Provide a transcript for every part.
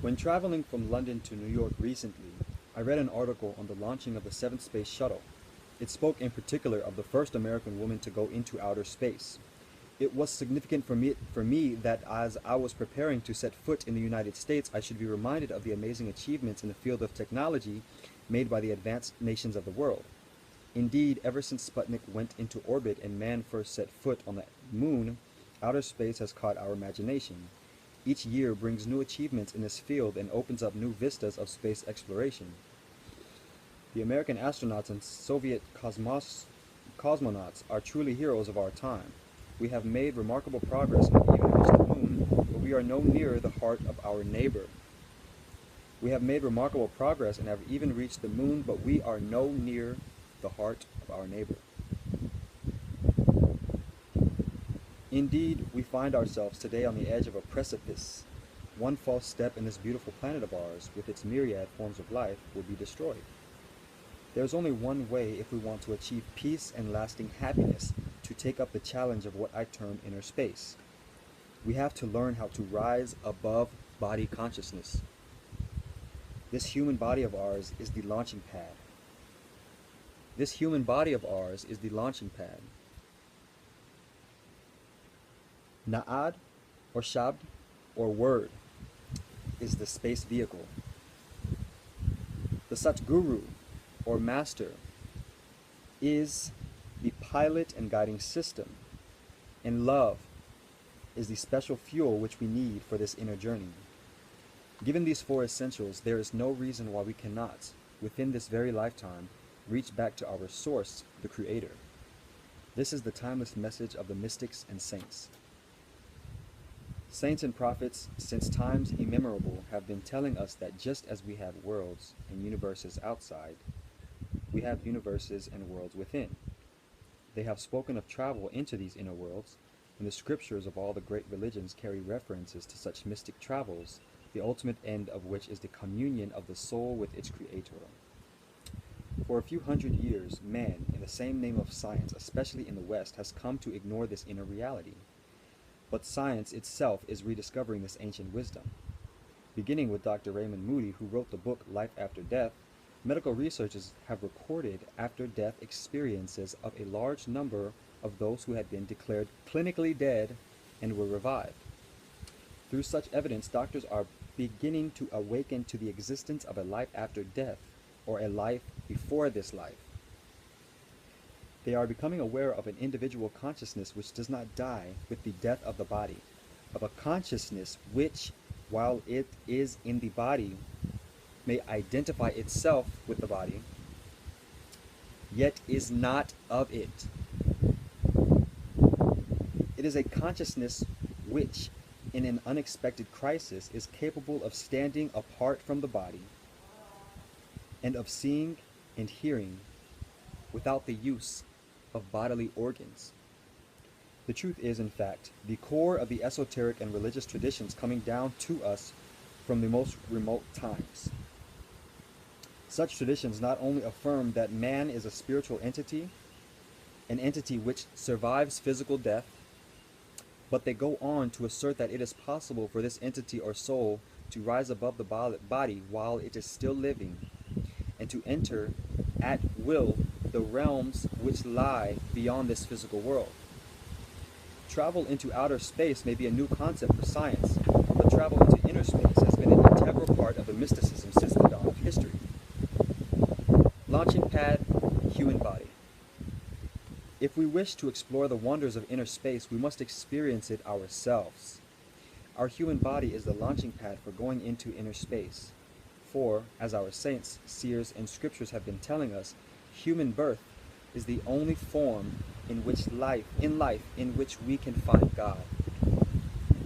When traveling from London to New York recently, I read an article on the launching of the seventh space shuttle. It spoke in particular of the first American woman to go into outer space. It was significant for me that as I was preparing to set foot in the United States, I should be reminded of the amazing achievements in the field of technology made by the advanced nations of the world. Indeed, ever since Sputnik went into orbit and man first set foot on the moon, outer space has caught our imagination. Each year brings new achievements in this field and opens up new vistas of space exploration. The American astronauts and Soviet cosmonauts are truly heroes of our time. We have made remarkable progress and have even reached the moon, but we are no nearer the heart of our neighbor. We have made remarkable progress and have even reached the moon, but we are no near the heart of our neighbor. Indeed, we find ourselves today on the edge of a precipice. One false step in this beautiful planet of ours, with its myriad forms of life, will be destroyed. There is only one way if we want to achieve peace and lasting happiness, to take up the challenge of what I term inner space. We have to learn how to rise above body consciousness. This human body of ours is the launching pad. This human body of ours is the launching pad. Na'ad, or Shabd, or word, is the space vehicle. The Satguru, or master, is the pilot and guiding system, and love is the special fuel which we need for this inner journey. Given these four essentials, there is no reason why we cannot, within this very lifetime, reach back to our source, the Creator. This is the timeless message of the mystics and saints. Saints and prophets, since times immemorable, have been telling us that just as we have worlds and universes outside, we have universes and worlds within. They have spoken of travel into these inner worlds, and the scriptures of all the great religions carry references to such mystic travels, the ultimate end of which is the communion of the soul with its Creator. For a few hundred years, man, in the same name of science, especially in the West, has come to ignore this inner reality. But science itself is rediscovering this ancient wisdom. Beginning with Dr. Raymond Moody, who wrote the book Life After Death, medical researchers have recorded after-death experiences of a large number of those who had been declared clinically dead and were revived. Through such evidence, doctors are beginning to awaken to the existence of a life after death, or a life before this life. They are becoming aware of an individual consciousness which does not die with the death of the body, of a consciousness which, while it is in the body, may identify itself with the body, yet is not of it. It is a consciousness which, in an unexpected crisis, is capable of standing apart from the body and of seeing and hearing without the use of bodily organs. The truth is, in fact, the core of the esoteric and religious traditions coming down to us from the most remote times. Such traditions not only affirm that man is a spiritual entity, an entity which survives physical death, but they go on to assert that it is possible for this entity or soul to rise above the body while it is still living, and to enter at will the realms which lie beyond this physical world. Travel into outer space may be a new concept for science, but travel into inner space has been an integral part of the mysticism since the dawn of history. Launching pad, human body. If we wish to explore the wonders of inner space, we must experience it ourselves. Our human body is the launching pad for going into inner space. For, as our saints, seers, and scriptures have been telling us, human birth is the only form in life in which we can find God.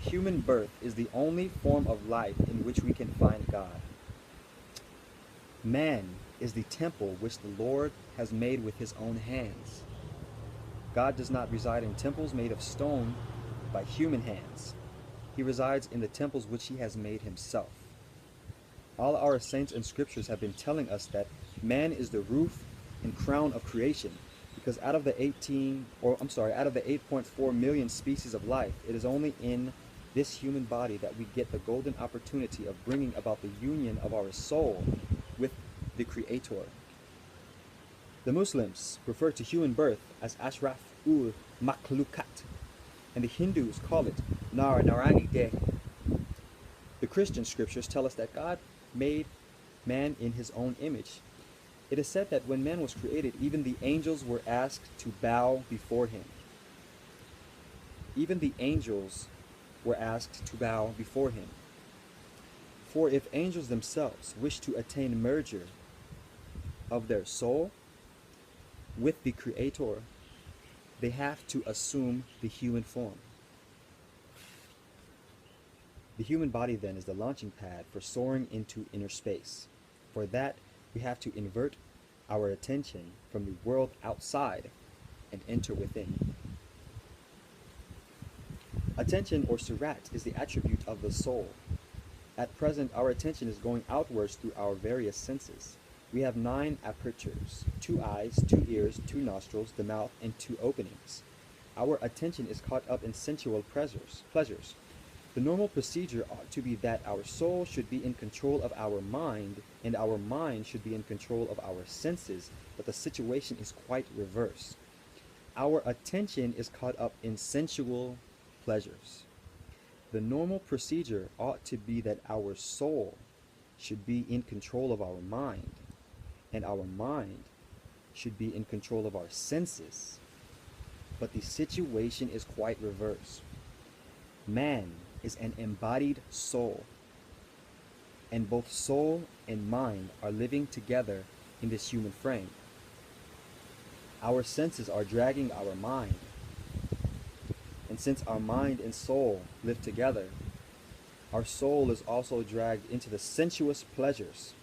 Human birth is the only form of life in which we can find God. Man is the temple which the Lord has made with his own hands. God does not reside in temples made of stone by human hands. He resides in the temples which he has made himself. All our saints and scriptures have been telling us that man is the roof and crown of creation, because out of the 8.4 million species of life, it is only in this human body that we get the golden opportunity of bringing about the union of our soul with the Creator. The Muslims refer to human birth as Ashraf ul Makhlukat, and the Hindus call it Narani De. The Christian scriptures tell us that God made man in his own image. It is said that when man was created, even the angels were asked to bow before him. Even the angels were asked to bow before him. For if angels themselves wish to attain merger of their soul with the Creator, they have to assume the human form. The human body then is the launching pad for soaring into inner space. For that, we have to invert our attention from the world outside and enter within. Attention, or surat, is the attribute of the soul. At present, our attention is going outwards through our various senses. We have 9 apertures: 2 eyes, 2 ears, 2 nostrils, the mouth, and 2 openings. Our attention is caught up in sensual pleasures. The normal procedure ought to be that our soul should be in control of our mind, and our mind should be in control of our senses, but the situation is quite reverse. Our attention is caught up in sensual pleasures. The normal procedure ought to be that our soul should be in control of our mind, and our mind should be in control of our senses. But the situation is quite reverse. Man is an embodied soul, and both soul and mind are living together in this human frame. Our senses are dragging our mind, and since our mind and soul live together, our soul is also dragged into the sensuous pleasures.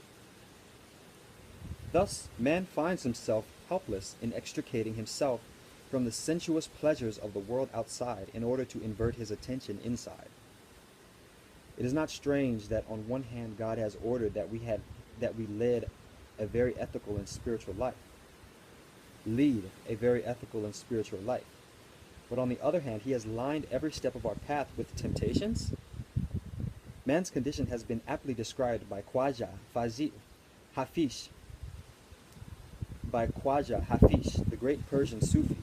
Thus, man finds himself helpless in extricating himself from the sensuous pleasures of the world outside in order to invert his attention inside. It is not strange that on one hand God has ordered that we lead a very ethical and spiritual life. But on the other hand, he has lined every step of our path with temptations. Man's condition has been aptly described by Khwaja Hafiz, the great Persian Sufi.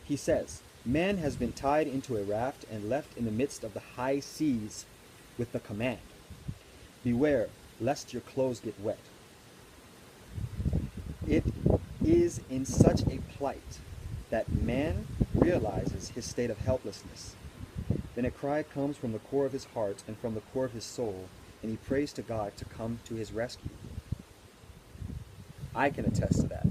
He says, "Man has been tied into a raft and left in the midst of the high seas with the command, 'Beware lest your clothes get wet.' It is in such a plight that man realizes his state of helplessness. Then a cry comes from the core of his heart and from the core of his soul, and he prays to God to come to his rescue." I can attest to that.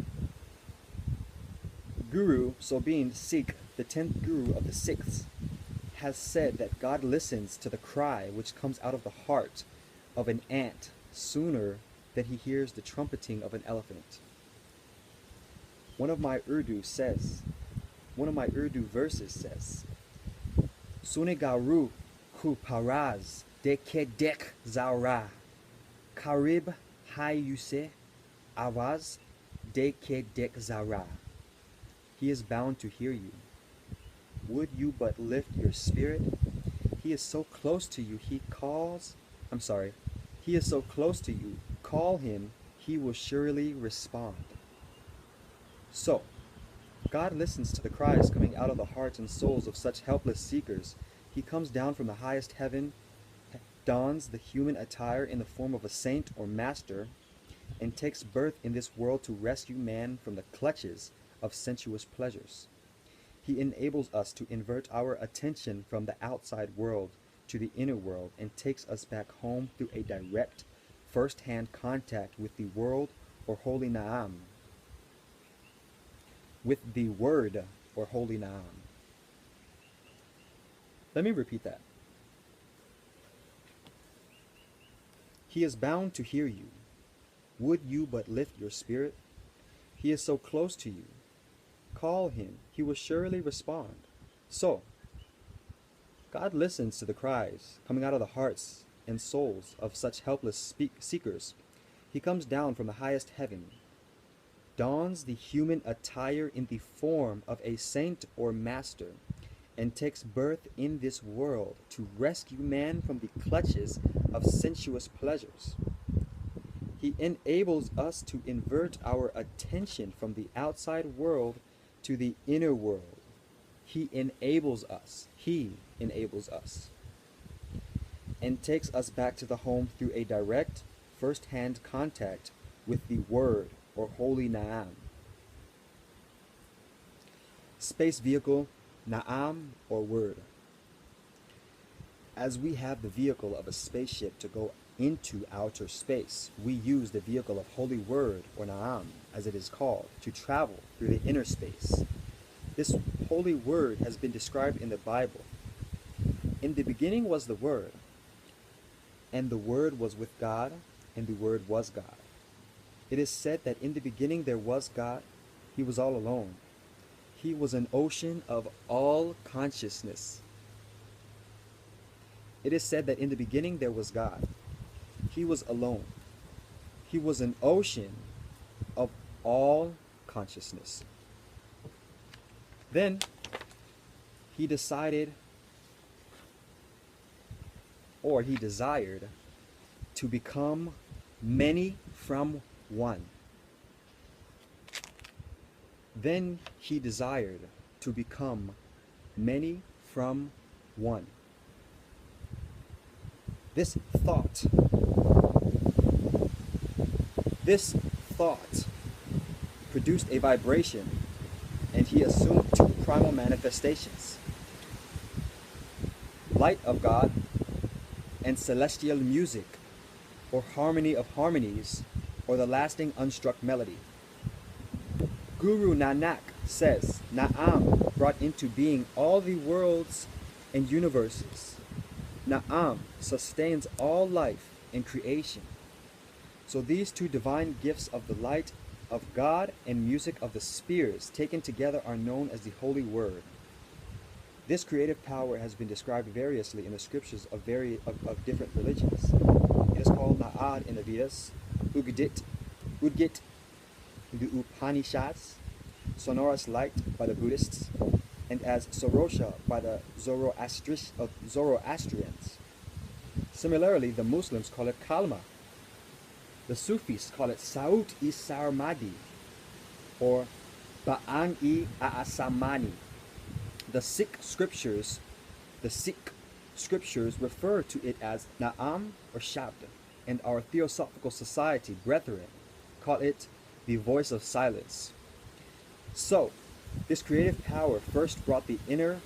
Guru Sobin Sikh, the 10th Guru of the Sikhs, has said that God listens to the cry which comes out of the heart of an ant sooner than he hears the trumpeting of an elephant. One of my Urdu verses says, "Sune garu ku paraz deke dek zara, karib hai yuse avaz deke dek zara." He is bound to hear you. Would you but lift your spirit? He is so close to you, he is so close to you. Call him, he will surely respond. So, God listens to the cries coming out of the hearts and souls of such helpless seekers. He comes down from the highest heaven, dons the human attire in the form of a saint or master, and takes birth in this world to rescue man from the clutches of sensuous pleasures. He enables us to invert our attention from the outside world to the inner world and takes us back home through a direct, first-hand contact with the world or holy Naam. With the word or holy Naam. Let me repeat that. He is bound to hear you. Would you but lift your spirit? He is so close to you. Call him, he will surely respond. So, God listens to the cries coming out of the hearts and souls of such helpless seekers. He comes down from the highest heaven, dons the human attire in the form of a saint or master, and takes birth in this world to rescue man from the clutches of sensuous pleasures. He enables us to invert our attention from the outside world to the inner world. He enables us. He enables us. And takes us back to the home through a direct, first-hand contact with the Word, or Holy Na'am. Space vehicle, Na'am, or Word. As we have the vehicle of a spaceship to go into outer space, we use the vehicle of Holy Word, or Na'am, as it is called, to travel through the inner space. This Holy Word has been described in the Bible. In the beginning was the Word, and the Word was with God, and the Word was God. It is said that in the beginning there was God. He was all alone. He was an ocean of all consciousness. It is said that in the beginning there was God. He was alone. He was an ocean of all consciousness. Then he decided, or he desired, to become many from one. Then he desired to become many from one. This thought produced a vibration, and he assumed two primal manifestations: light of God and celestial music, or harmony of harmonies, or the lasting unstruck melody. Guru Nanak says Na'am brought into being all the worlds and universes. Na'am sustains all life and creation. So these two divine gifts of the light of God and music of the spheres taken together are known as the Holy Word. This creative power has been described variously in the scriptures of different religions. It is called Na'ad in the Vedas, Udgit in the Upanishads, sonorous light by the Buddhists, and as Sorosha by the Zoroastrians. Similarly, the Muslims call it Kalma. The Sufis call it Saut-i Sarmadi, or Ba'ang-i Aasamani. The Sikh scriptures refer to it as Na'am or Shabd, and our Theosophical Society brethren call it the voice of silence. So, this creative power first brought the inner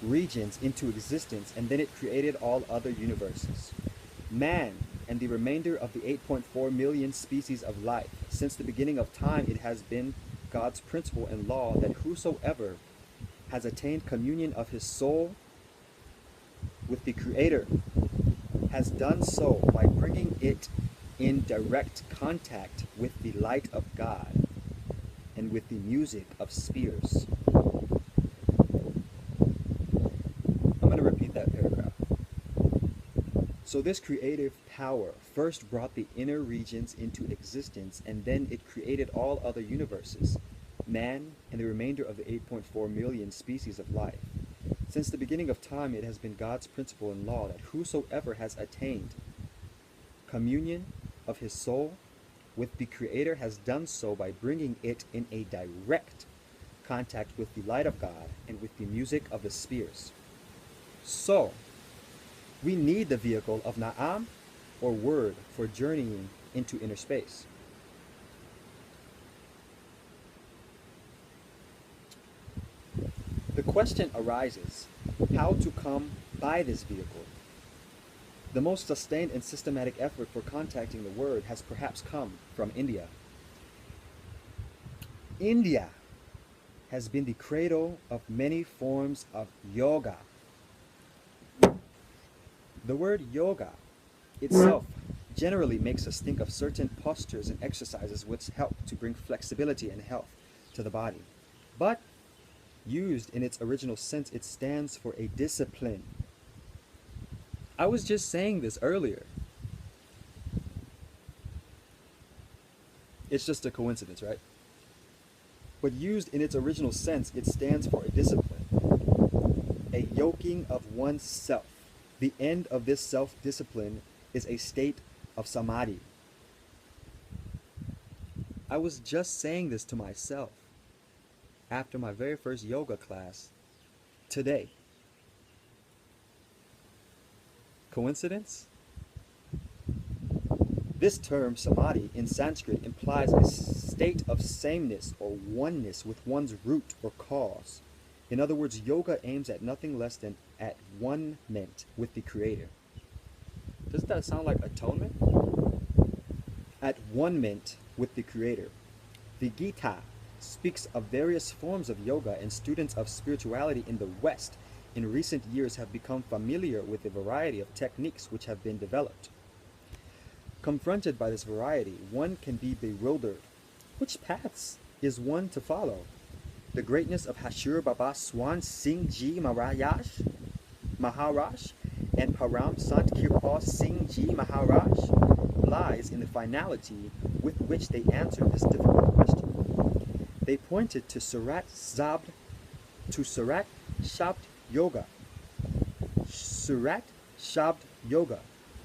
regions into existence, and then it created all other universes. Man and the remainder of the 8.4 million species of life. Since the beginning of time, it has been God's principle and law that whosoever has attained communion of his soul with the Creator has done so by bringing it in direct contact with the light of God and with the music of spheres. I'm going to repeat that paragraph. So this creative power first brought the inner regions into existence, and then it created all other universes, man and the remainder of the 8.4 million species of life. Since the beginning of time, it has been God's principle and law that whosoever has attained communion of his soul with the Creator has done so by bringing it in a direct contact with the light of God and with the music of the spheres. So, we need the vehicle of Na'am, or Word, for journeying into inner space. The question arises, how to come by this vehicle? The most sustained and systematic effort for contacting the Word has perhaps come from India. India has been the cradle of many forms of yoga. The word yoga itself generally makes us think of certain postures and exercises which help to bring flexibility and health to the body. But used in its original sense, it stands for a discipline. I was just saying this earlier. It's just a coincidence, right? But used in its original sense, it stands for a discipline. a yoking of one's self. The end of this self-discipline is a state of samadhi. I was just saying this to myself after my very first yoga class today. Coincidence? This term, samadhi, in Sanskrit implies a state of sameness or oneness with one's root or cause. In other words, yoga aims at nothing less than at one-ment with the Creator. Doesn't that sound like atonement? At one-ment with the Creator. The Gita speaks of various forms of yoga, and students of spirituality in the West in recent years have become familiar with a variety of techniques which have been developed. Confronted by this variety, one can be bewildered. Which paths is one to follow? The greatness of Hashur Baba Swan Singh Ji Maharaj and Param Sant Kirpal Singh Ji Maharaj lies in the finality with which they answered this difficult question. They pointed to Surat Shabd Yoga. Surat Shabd Yoga,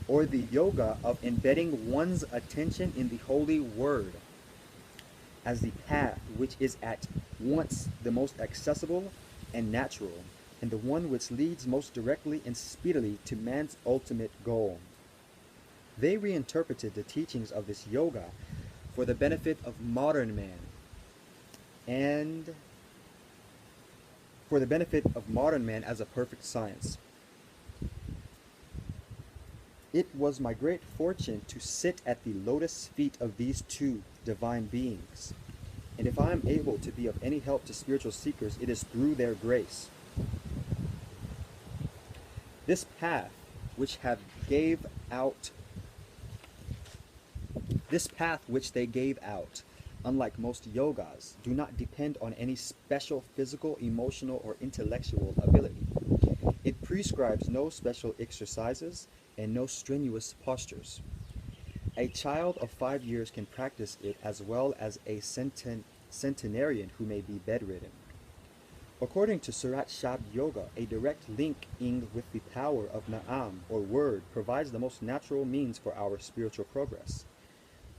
or the yoga of embedding one's attention in the holy word, as the path which is at once the most accessible and natural, and the one which leads most directly and speedily to man's ultimate goal. They reinterpreted the teachings of this yoga for the benefit of modern man, and for the benefit of modern man as a perfect science. It was my great fortune to sit at the lotus feet of these two divine beings, and if I am able to be of any help to spiritual seekers, it is through their grace. This path which they gave out, unlike most yogas, do not depend on any special physical, emotional, or intellectual ability. It prescribes no special exercises and no strenuous postures. A child of 5 years can practice it as well as a centenarian who may be bedridden. According to Surat Shabd Yoga, a direct linking with the power of Na'am, or word, provides the most natural means for our spiritual progress.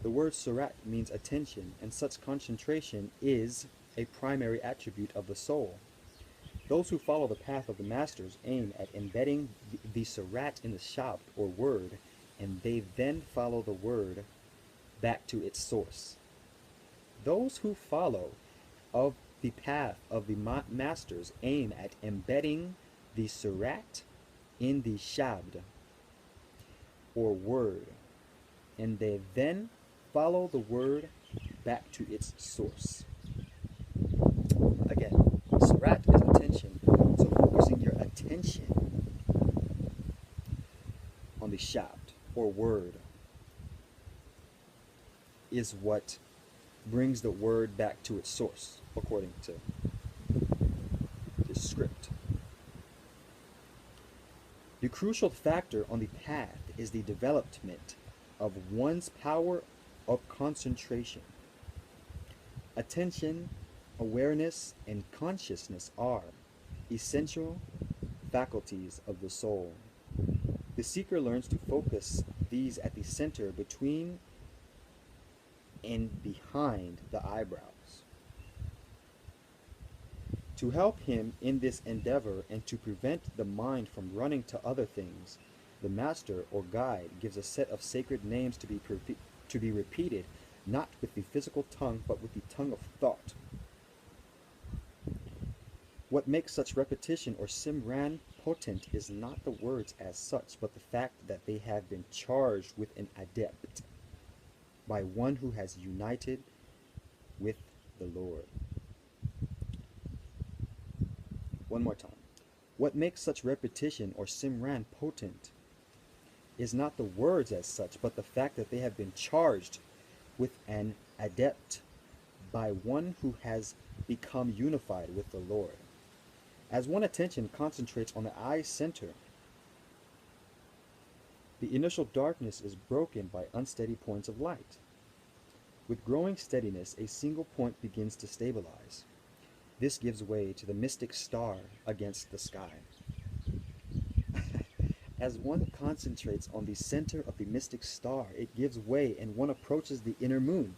The word Surat means attention, and such concentration is a primary attribute of the soul. Those who follow the path of the masters aim at embedding the Surat in the Shabd, or word, and they then follow the word back to its source. Those who follow of the path of the masters aim at embedding the Surat in the Shabd, or word, and they then follow the word back to its source. Again, Surat is attention, so focusing your attention on the Shabd, or word, is what brings the word back to its source, according to this script. The crucial factor on the path is the development of one's power of concentration. Attention, awareness, and consciousness are essential faculties of the soul. The seeker learns to focus these at the center, between and behind the eyebrows. To help him in this endeavor and to prevent the mind from running to other things, the master or guide gives a set of sacred names to be repeated, not with the physical tongue, but with the tongue of thought. What makes such repetition or simran potent is not the words as such, but the fact that they have been charged with an adept by one who has united with the Lord. One more time. What makes such repetition or simran potent is not the words as such, but the fact that they have been charged with an adept by one who has become unified with the Lord. As one attention concentrates on the eye center, the initial darkness is broken by unsteady points of light. With growing steadiness, a single point begins to stabilize. This gives way to the mystic star against the sky. As one concentrates on the center of the mystic star, it gives way and one approaches the inner moon.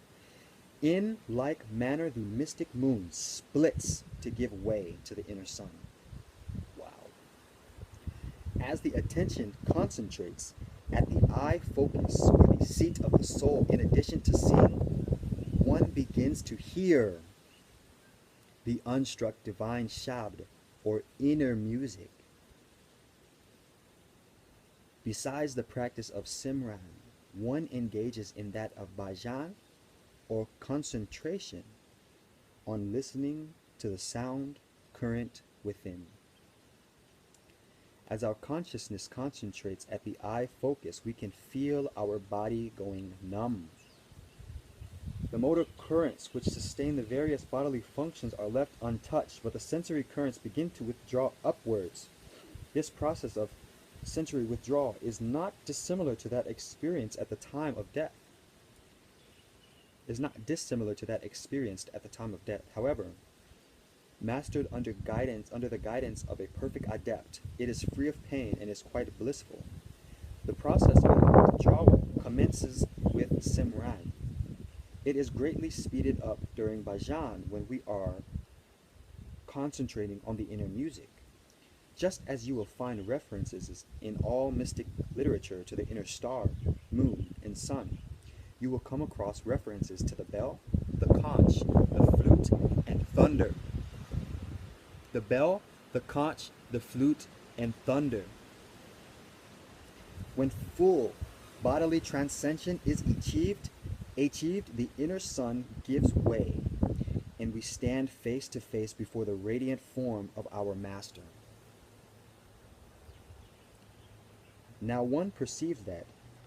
In like manner, the mystic moon splits to give way to the inner sun. Wow. As the attention concentrates at the eye focus, or the seat of the soul, in addition to seeing, one begins to hear the unstruck divine shabd, or inner music. Besides the practice of Simran, one engages in that of bhajan, or concentration on listening to the sound current within. As our consciousness concentrates at the eye focus, we can feel our body going numb. The motor currents which sustain the various bodily functions are left untouched, but the sensory currents begin to withdraw upwards. This process of sensory withdrawal is not dissimilar to that experienced at the time of death. However, mastered under the guidance of a perfect adept, it is free of pain and is quite blissful. The process of withdrawal commences with Simran. It is greatly speeded up during bhajan when we are concentrating on the inner music. Just as you will find references in all mystic literature to the inner star, moon, and sun, you will come across references to the bell, the conch, the flute, and thunder. The bell, the conch, the flute, and thunder. When full bodily transcension is achieved, the inner sun gives way, and we stand face to face before the radiant form of our master. Now one perceives that,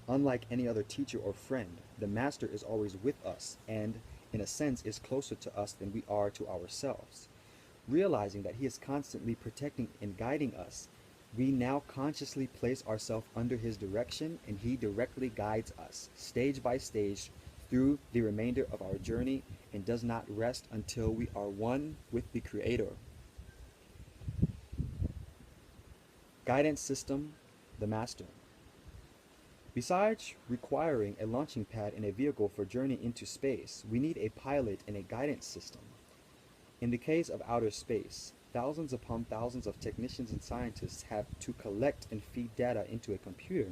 unlike any other teacher or friend, the master is always with us and, in a sense, is closer to us than we are to ourselves. Realizing that he is constantly protecting and guiding us, we now consciously place ourselves under his direction, and he directly guides us, stage by stage, through the remainder of our journey, and does not rest until we are one with the Creator. Guidance system, the master. Besides requiring a launching pad and a vehicle for journey into space, we need a pilot and a guidance system. In the case of outer space, thousands upon thousands of technicians and scientists have to collect and feed data into a computer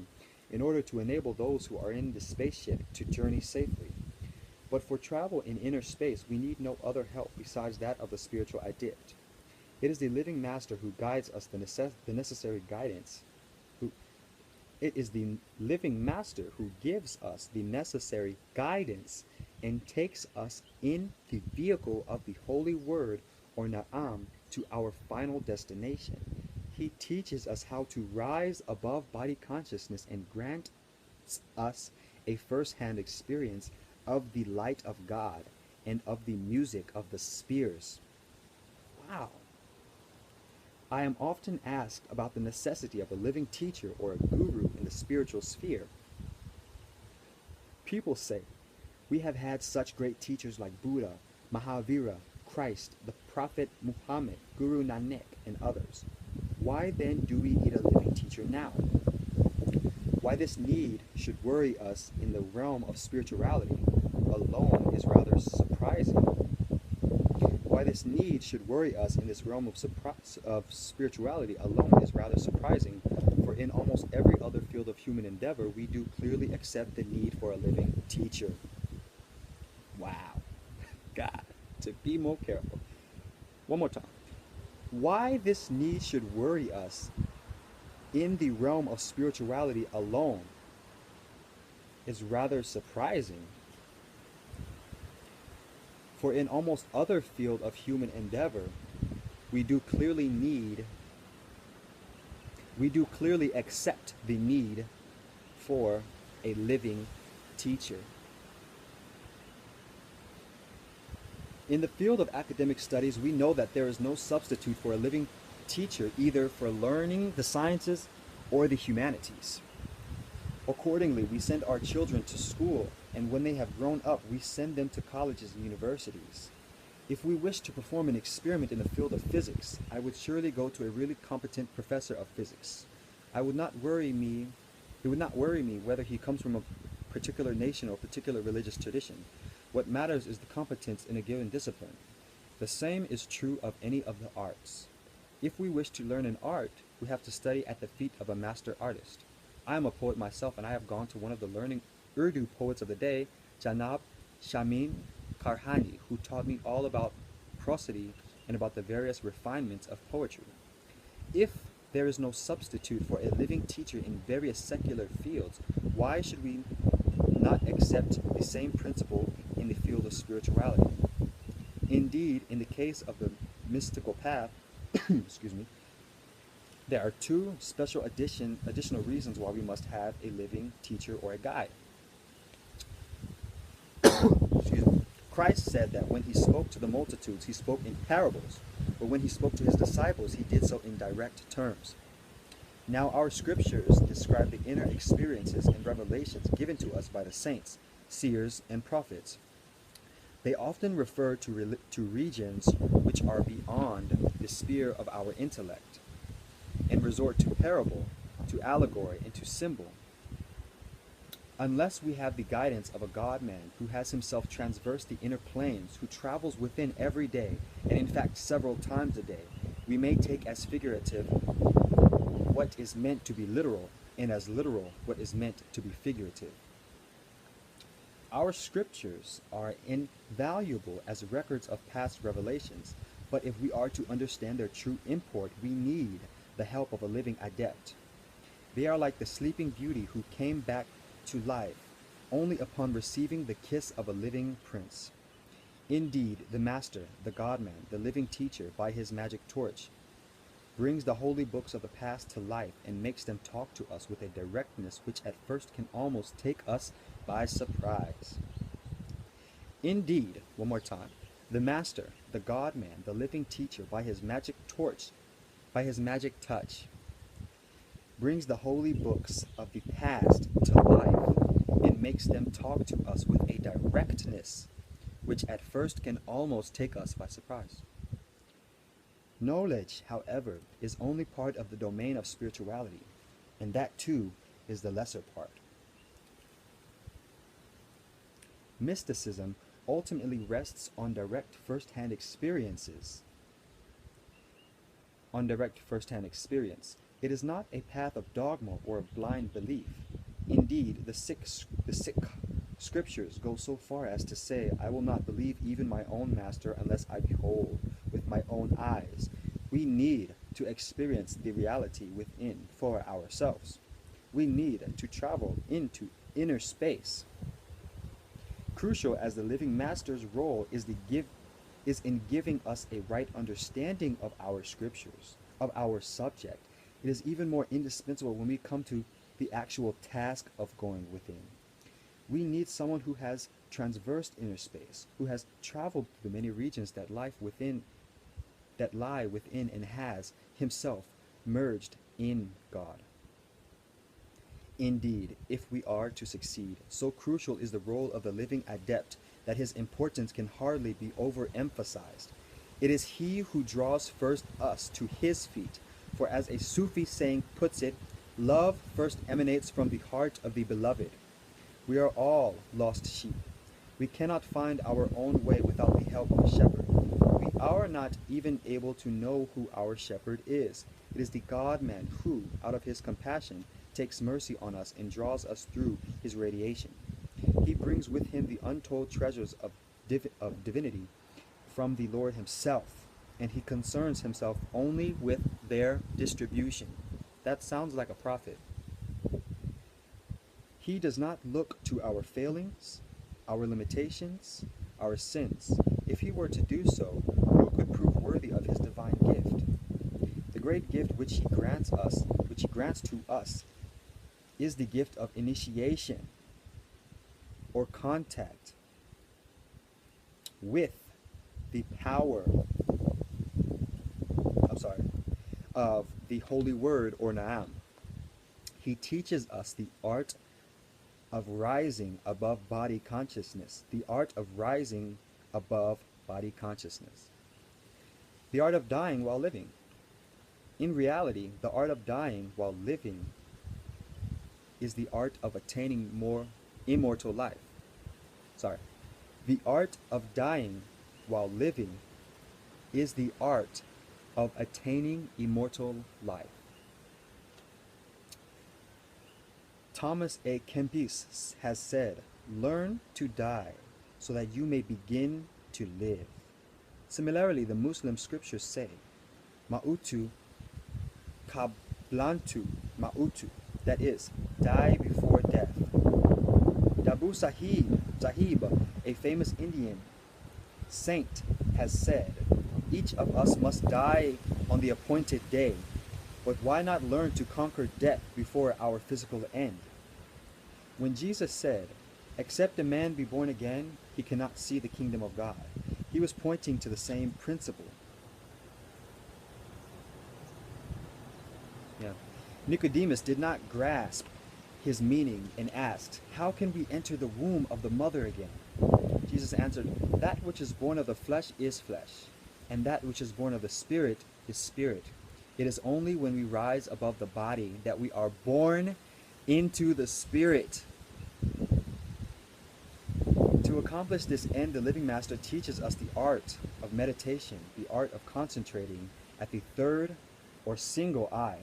in order to enable those who are in the spaceship to journey safely. But for travel in inner space, we need no other help besides that of the spiritual adept. It is the living master who guides us the necessary guidance. It is the living master who gives us the necessary guidance and takes us in the vehicle of the holy word, or Na'am, to our final destination. He teaches us how to rise above body consciousness and grants us a first-hand experience of the light of God and of the music of the spheres. Wow! I am often asked about the necessity of a living teacher or a guru in the spiritual sphere. People say, we have had such great teachers like Buddha, Mahavira, Christ, the Prophet Muhammad, Guru Nanak, and others. Why then do we need a living teacher now? Why this need should worry us in the realm of spirituality alone is rather surprising. Why this need should worry us in this realm of spirituality alone is rather surprising, for in almost every other field of human endeavor, we do clearly accept the need for a living teacher. Wow. God, to be more careful. One more time. Why this need should worry us in the realm of spirituality alone is rather surprising, for in almost other field of human endeavor, we do clearly accept the need for a living teacher. In the field of academic studies, we know that there is no substitute for a living teacher, either for learning the sciences or the humanities. Accordingly, we send our children to school, and when they have grown up, we send them to colleges and universities. If we wish to perform an experiment in the field of physics, I would surely go to a really competent professor of physics. I would not worry me. It would not worry me whether he comes from a particular nation or particular religious tradition. What matters is the competence in a given discipline. The same is true of any of the arts. If we wish to learn an art, we have to study at the feet of a master artist. I am a poet myself, and I have gone to one of the learning Urdu poets of the day, Janab Shamin Karhani, who taught me all about prosody and about the various refinements of poetry. If there is no substitute for a living teacher in various secular fields, why should we not accept the same principle in the field of spirituality? Indeed, in the case of the mystical path, excuse me, there are two special additional reasons why we must have a living teacher or a guide. Excuse me. Christ said that when he spoke to the multitudes, he spoke in parables, but when he spoke to his disciples, he did so in direct terms. Now our scriptures describe the inner experiences and revelations given to us by the saints, seers, and prophets. They often refer to regions which are beyond the sphere of our intellect, and resort to parable, to allegory, and to symbol. Unless we have the guidance of a God-man who has himself traversed the inner planes, who travels within every day, and in fact several times a day, we may take as figurative what is meant to be literal, and as literal what is meant to be figurative. Our scriptures are invaluable as records of past revelations, but if we are to understand their true import, we need the help of a living adept. They are like the sleeping beauty who came back to life only upon receiving the kiss of a living prince. Indeed, the Master, the God-man, the living teacher, by his magic torch, brings the holy books of the past to life and makes them talk to us with a directness which at first can almost take us by surprise. Indeed, one more time, the Master, the God-man, the living teacher, by his magic torch, by his magic touch, brings the holy books of the past to life and makes them talk to us with a directness which at first can almost take us by surprise. Knowledge, however, is only part of the domain of spirituality, and that too is the lesser part. Mysticism ultimately rests on direct first-hand experience. It is not a path of dogma or of blind belief. Indeed, the Sikh scriptures go so far as to say, I will not believe even my own master unless I behold with my own eyes. We need to experience the reality within for ourselves. We need to travel into inner space. Crucial as the living master's role is in giving us a right understanding of our scriptures, of our subject. It is even more indispensable when we come to the actual task of going within. We need someone who has traversed inner space, who has traveled through the many regions that lie within and has himself merged in God. Indeed, if we are to succeed, so crucial is the role of the living adept that his importance can hardly be overemphasized. It is he who draws first us to his feet, for as a Sufi saying puts it, love first emanates from the heart of the beloved. We are all lost sheep. We cannot find our own way without the help of a shepherd. We are not even able to know who our shepherd is. It is the God-man who, out of his compassion, takes mercy on us and draws us through his radiation. He brings with him the untold treasures of divinity from the Lord himself, and he concerns himself only with their distribution. That sounds like a prophet. He does not look to our failings, our limitations, our sins. If he were to do so, who could prove worthy of his divine gift? The great gift which he grants to us, is the gift of initiation or contact with the power of the holy word or Naam. He teaches us the art of rising above body consciousness, the art of rising above body consciousness, the art of dying while living, In reality, the art of dying while living is the art of attaining more immortal life. Sorry. The art of dying while living is the art of attaining immortal life. Thomas A. Kempis has said, "Learn to die so that you may begin to live." Similarly, the Muslim scriptures say, "Ma'utu kablantu ma'utu," that is, die before death. Dabu Sahib, a famous Indian saint, has said, "Each of us must die on the appointed day, but why not learn to conquer death before our physical end?" When Jesus said, "Except a man be born again, he cannot see the kingdom of God," he was pointing to the same principle. Yeah. Nicodemus did not grasp his meaning and asked, "How can we enter the womb of the mother again?" Jesus answered, "That which is born of the flesh is flesh, and that which is born of the spirit is spirit. It is only when we rise above the body that we are born into the spirit." To accomplish this end, the Living Master teaches us the art of meditation, the art of concentrating at the third or single eye.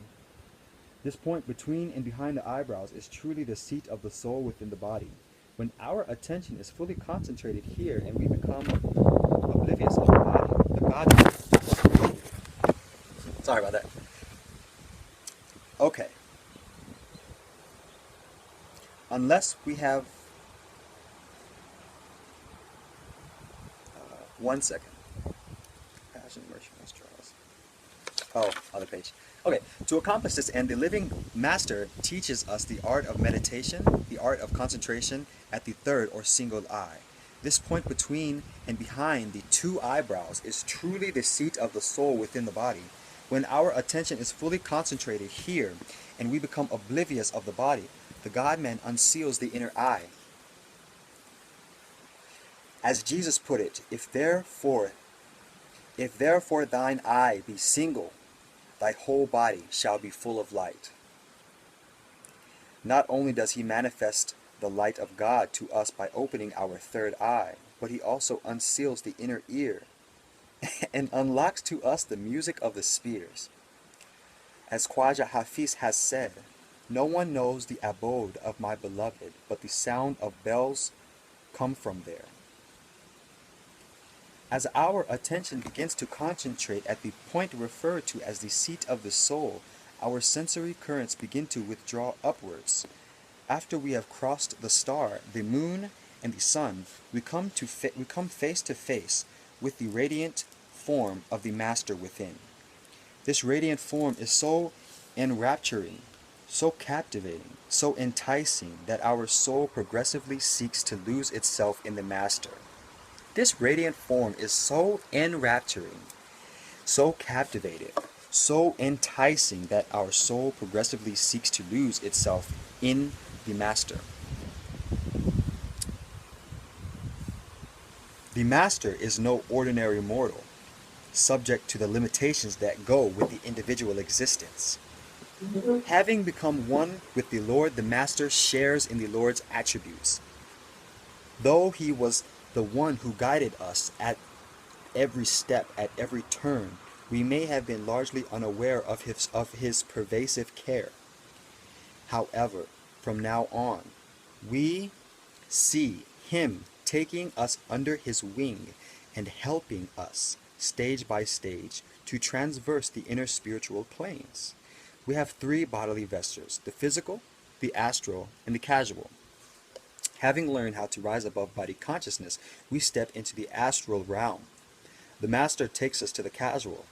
This point between and behind the eyebrows is truly the seat of the soul within the body. When our attention is fully concentrated here and we become oblivious of the body. Sorry about that. Okay. Unless we have 1 second. Passion, mercy, trials. Oh, other page. Okay, to accomplish this end, the Living Master teaches us the art of meditation, the art of concentration at the third or single eye. This point between and behind the two eyebrows is truly the seat of the soul within the body. When our attention is fully concentrated here and we become oblivious of the body, the God-man unseals the inner eye. As Jesus put it, if therefore thine eye be single, thy whole body shall be full of light. Not only does he manifest the light of God to us by opening our third eye, but he also unseals the inner ear and unlocks to us the music of the spheres. As Khwaja Hafiz has said, "No one knows the abode of my beloved, but the sound of bells come from there." As our attention begins to concentrate at the point referred to as the seat of the soul, our sensory currents begin to withdraw upwards. After we have crossed the star, the moon, and the sun, we come face to face with the radiant form of the Master within. This radiant form is so enrapturing, so captivating, so enticing that our soul progressively seeks to lose itself in the Master. This radiant form is so enrapturing, so captivating, so enticing that our soul progressively seeks to lose itself in the Master. The Master is no ordinary mortal, subject to the limitations that go with the individual existence. Having become one with the Lord, the Master shares in the Lord's attributes. Though he was the one who guided us at every step, at every turn, we may have been largely unaware of his pervasive care. However, from now on, we see him taking us under his wing and helping us, stage by stage, to traverse the inner spiritual planes. We have three bodily vestures: the physical, the astral, and the casual. Having learned how to rise above body consciousness, we step into the astral realm. The Master takes us to the casual,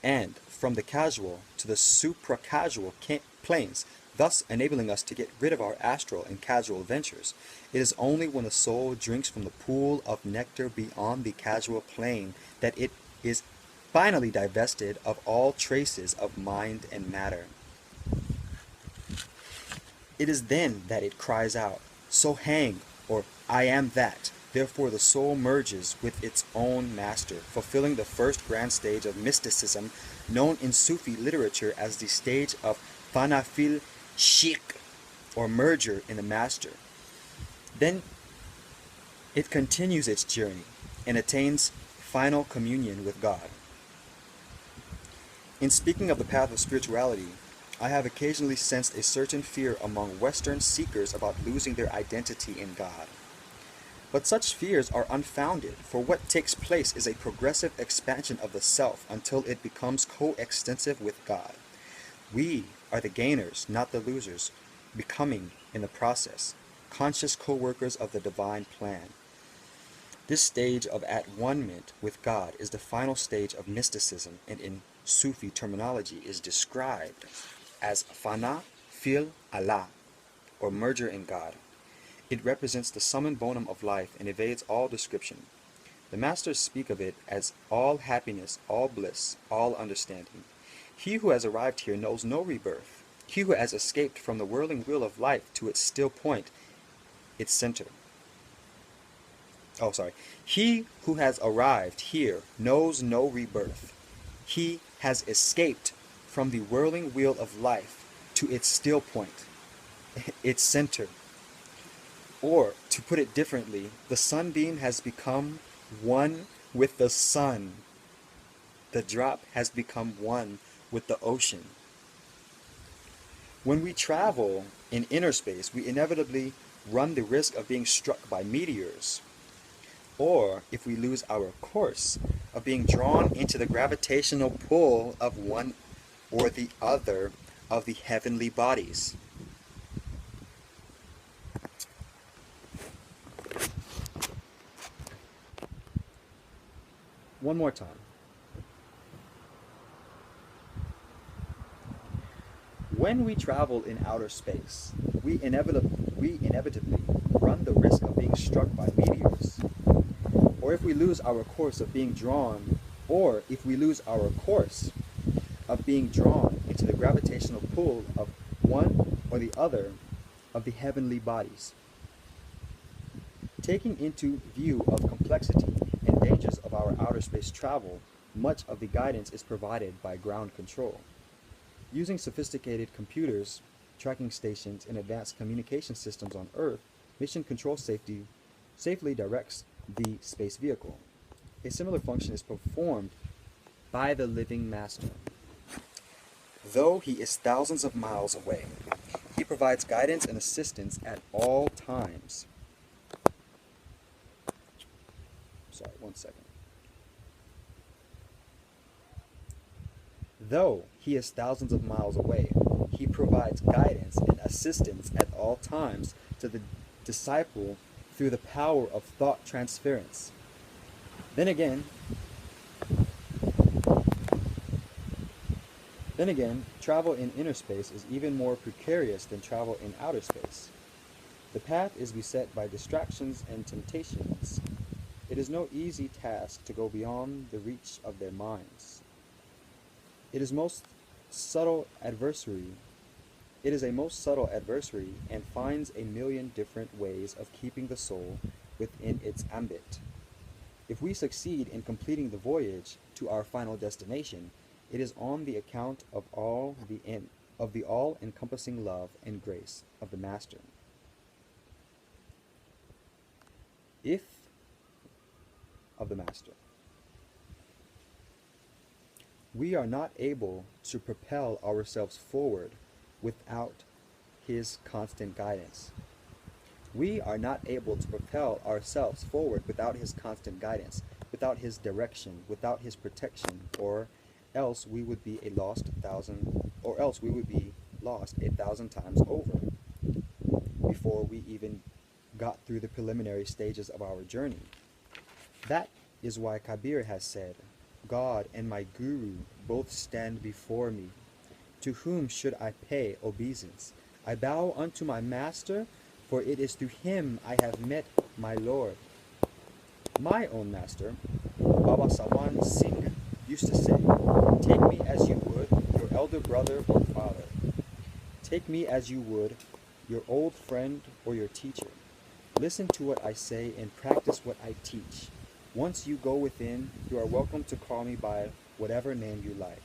and from the casual to the supra-casual planes, thus enabling us to get rid of our astral and casual ventures. It is only when the soul drinks from the pool of nectar beyond the casual plane that it is finally divested of all traces of mind and matter. It is then that it cries out, "So hang," or "I am that." Therefore, the soul merges with its own master, fulfilling the first grand stage of mysticism, known in Sufi literature as the stage of fanafil shik, or merger in the master. Then it continues its journey and attains final communion with God. In speaking of the path of spirituality, I have occasionally sensed a certain fear among Western seekers about losing their identity in God. But such fears are unfounded, for what takes place is a progressive expansion of the self until it becomes coextensive with God. We are the gainers, not the losers, becoming, in the process, conscious co-workers of the divine plan. This stage of at-one-ment with God is the final stage of mysticism, and in Sufi terminology is described as fana fil Allah, or merger in God. It represents the summum bonum of life and evades all description. The masters speak of it as all happiness, all bliss, all understanding. He who has arrived here knows no rebirth. He who has escaped from the whirling wheel of life to its still point, its center. He who has arrived here knows no rebirth. He has escaped from the whirling wheel of life to its still point, its center. Or, to put it differently, the sunbeam has become one with the sun. The drop has become one with the ocean. When we travel in inner space, we inevitably run the risk of being struck by meteors, or, if we lose our course, of being drawn into the gravitational pull of one or the other of the heavenly bodies. One more time. When we travel in outer space, we inevitably run the risk of being struck by meteors. Or if we lose our course of being drawn, into the gravitational pull of one or the other of the heavenly bodies. Taking into view of complexity and dangers of our outer space travel, much of the guidance is provided by ground control. Using sophisticated computers, tracking stations, and advanced communication systems on Earth, Mission Control safely directs the space vehicle. A similar function is performed by the living master. Though he is thousands of miles away, he provides guidance and assistance at all times. Sorry, one second. Though he is thousands of miles away, he provides guidance and assistance at all times to the disciple through the power of thought transference. Then again, travel in inner space is even more precarious than travel in outer space. The path is beset by distractions and temptations. It is no easy task to go beyond the reach of their minds. It is a most subtle adversary and finds a million different ways of keeping the soul within its ambit. If we succeed in completing the voyage to our final destination, it is on the account of the all-encompassing love and grace of the Master. We are not able to propel ourselves forward without his constant guidance. Without his direction, without his protection, or else we would be lost 1,000 times over before we even got through the preliminary stages of our journey. That is why Kabir has said, God and my Guru both stand before me. To whom should I pay obeisance? I bow unto my Master, for it is through him I have met my Lord. My own master, Baba Sawan Singh, used to say, take me as you would your elder brother or father. Take me as you would your old friend or your teacher. Listen to what I say and practice what I teach. Once you go within, you are welcome to call me by whatever name you like.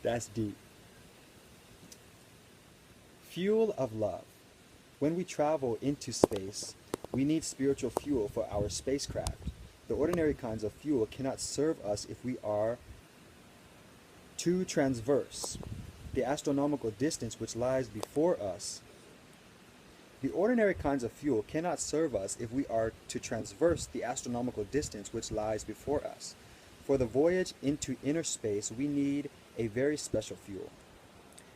That's deep. Fuel of love. When we travel into space, we need spiritual fuel for our spacecraft. The ordinary kinds of fuel cannot serve us if we are to transverse the astronomical distance which lies before us. The ordinary kinds of fuel cannot serve us if we are to transverse the astronomical distance which lies before us. For the voyage into inner space, we need a very special fuel,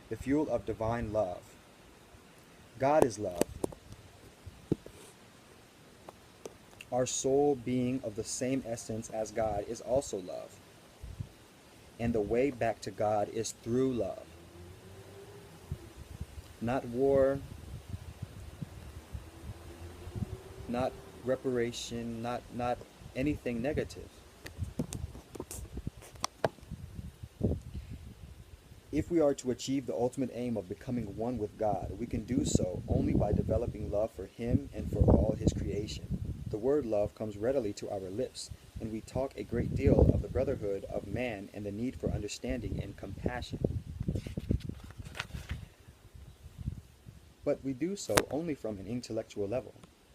the fuel of divine love. God is love. Our soul, being of the same essence as God, is also love. And the way back to God is through love. Not war, not reparation, not anything negative. If we are to achieve the ultimate aim of becoming one with God, we can do so only by developing love for Him and for all His creation. The word love comes readily to our lips, and we talk a great deal of the brotherhood of man and the need for understanding and compassion. But we do so only from an intellectual level.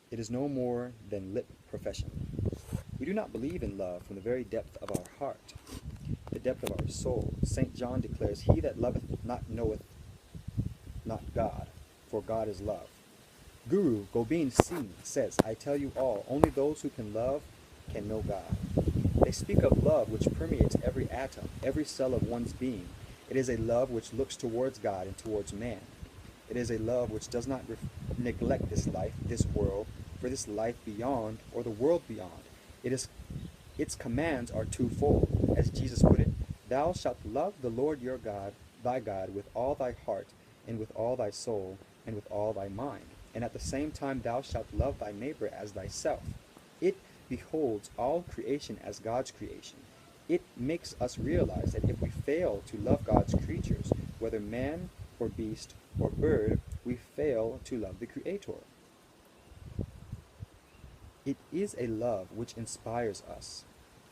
It is no more than lip profession. We do not believe in love from the very depth of our heart, the depth of our soul. St. John declares, "He that loveth not knoweth not God, for God is love." Guru Gobind Singh says, "I tell you all, only those who can love can know God." They speak of love which permeates every atom, every cell of one's being. It is a love which looks towards God and towards man. It is a love which does not neglect this life, this world, for this life beyond, or the world beyond. Its commands are twofold, as Jesus put it, "Thou shalt love the Lord your God, thy God, with all thy heart, and with all thy soul, and with all thy mind. And at the same time thou shalt love thy neighbor as thyself." It beholds all creation as God's creation. It makes us realize that if we fail to love God's creatures, whether man or beast or bird, we fail to love the Creator. It is a love which inspires us.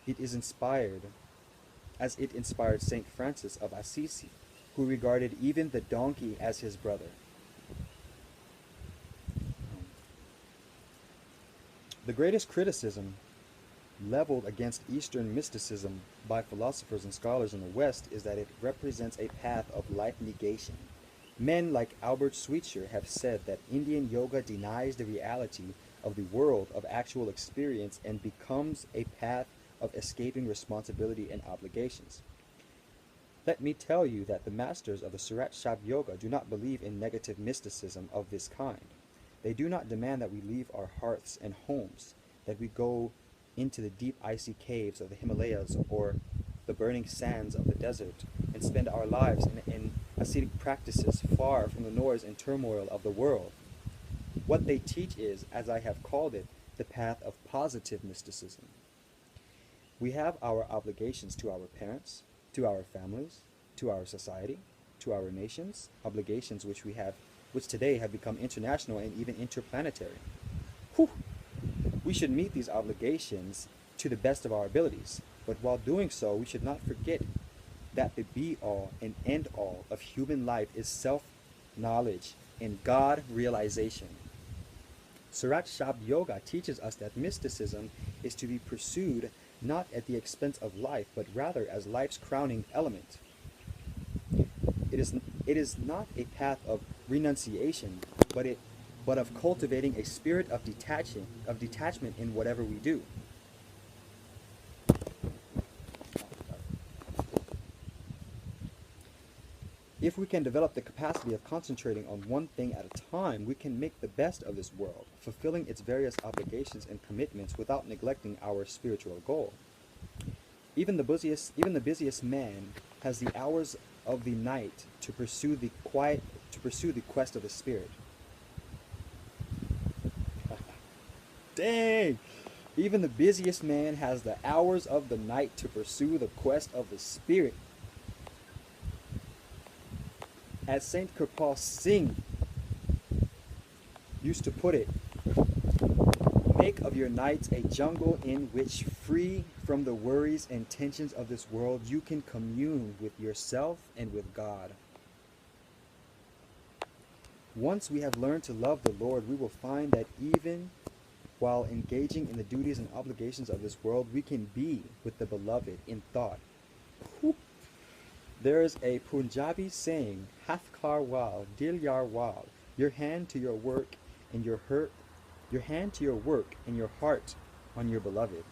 It is inspired as it inspired St. Francis of Assisi, who regarded even the donkey as his brother. The greatest criticism leveled against Eastern mysticism by philosophers and scholars in the West is that it represents a path of life negation. Men like Albert Schweitzer have said that Indian yoga denies the reality of the world of actual experience and becomes a path of escaping responsibility and obligations. Let me tell you that the masters of the Surat Shab Yoga do not believe in negative mysticism of this kind. They do not demand that we leave our hearths and homes, that we go into the deep icy caves of the Himalayas or the burning sands of the desert and spend our lives in ascetic practices far from the noise and turmoil of the world. What they teach is, as I have called it, the path of positive mysticism. We have our obligations to our parents, to our families, to our society, to our nations, obligations which today have become international and even interplanetary. Whew. We should meet these obligations to the best of our abilities, but while doing so, we should not forget that the be-all and end-all of human life is self-knowledge and God-realization. Surat Shab Yoga teaches us that mysticism is to be pursued not at the expense of life, but rather as life's crowning element. It is not a path of renunciation, but of cultivating a spirit of detachment in whatever we do. If we can develop the capacity of concentrating on one thing at a time, we can make the best of this world, fulfilling its various obligations and commitments without neglecting our spiritual goal. Even the busiest man has the hours of the night to pursue the quest of the spirit. Dang! Even the busiest man has the hours of the night to pursue the quest of the spirit. As Saint Kirpal Singh used to put it, make of your nights a jungle in which, free from the worries and tensions of this world, you can commune with yourself and with God. Once we have learned to love the Lord, we will find that even while engaging in the duties and obligations of this world, we can be with the beloved in thought. There is a Punjabi saying, Hath kar wal, dil yar wal, your hand to your work and your hand to your work and your heart on your beloved.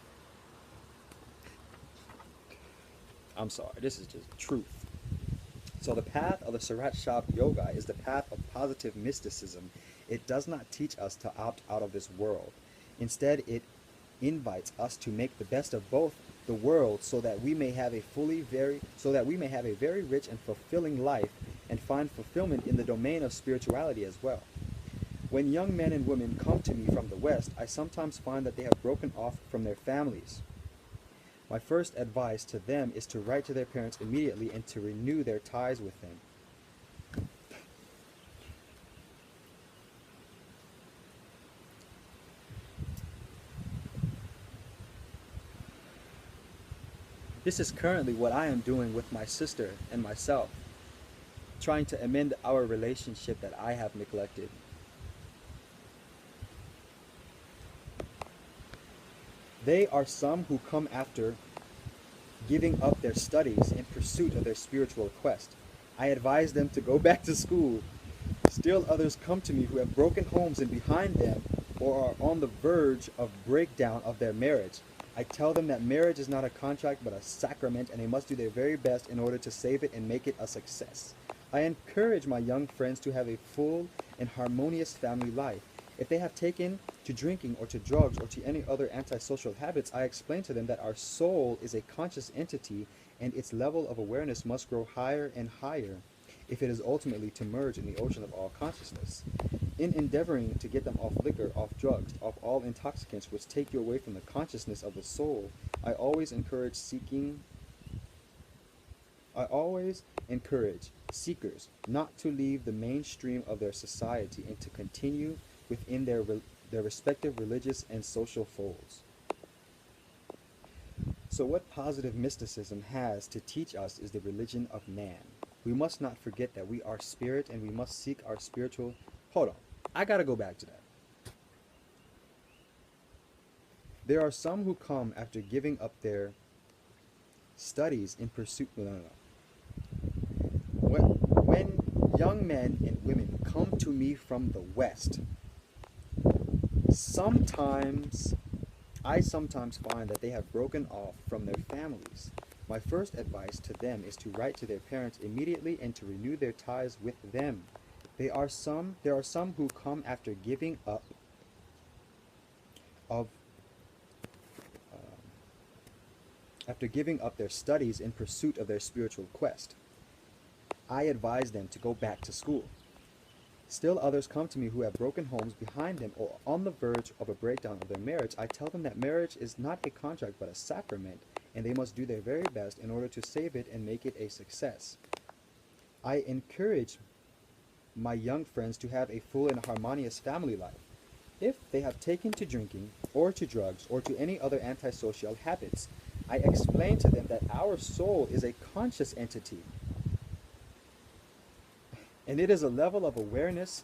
I'm sorry, this is just truth. So the path of the Sarat Shab Yoga is the path of positive mysticism. It does not teach us to opt out of this world. Instead, it invites us to make the best of both the worlds so that we may have a very rich and fulfilling life and find fulfillment in the domain of spirituality as well. When young men and women come to me from the West, I sometimes find that they have broken off from their families. My first advice to them is to write to their parents immediately and to renew their ties with them. This is currently what I am doing with my sister and myself, trying to amend our relationship that I have neglected. They are some who come after giving up their studies in pursuit of their spiritual quest. I advise them to go back to school. Still others come to me who have broken homes and behind them or are on the verge of breakdown of their marriage. I tell them that marriage is not a contract but a sacrament, and they must do their very best in order to save it and make it a success. I encourage my young friends to have a full and harmonious family life. If they have taken to drinking or to drugs or to any other antisocial habits, I explain to them that our soul is a conscious entity and its level of awareness must grow higher and higher if it is ultimately to merge in the ocean of all consciousness. In endeavoring to get them off liquor, off drugs, off all intoxicants which take you away from the consciousness of the soul, I always encourage seekers not to leave the mainstream of their society and to continue within their respective religious and social folds. So what positive mysticism has to teach us is the religion of man. We must not forget that we are spirit and we must seek our spiritual... Hold on. I gotta go back to that. There are some who come after giving up their studies in pursuit... No. When young men and women come to me from the West, I sometimes find that they have broken off from their families. My first advice to them is to write to their parents immediately and to renew their ties with them. There are some who come after giving up their studies in pursuit of their spiritual quest. I advise them to go back to school. Still others come to me who have broken homes behind them or on the verge of a breakdown of their marriage. I tell them that marriage is not a contract but a sacrament, and they must do their very best in order to save it and make it a success. I encourage my young friends to have a full and harmonious family life. If they have taken to drinking or to drugs or to any other antisocial habits, I explain to them that our soul is a conscious entity. And it is a level of awareness,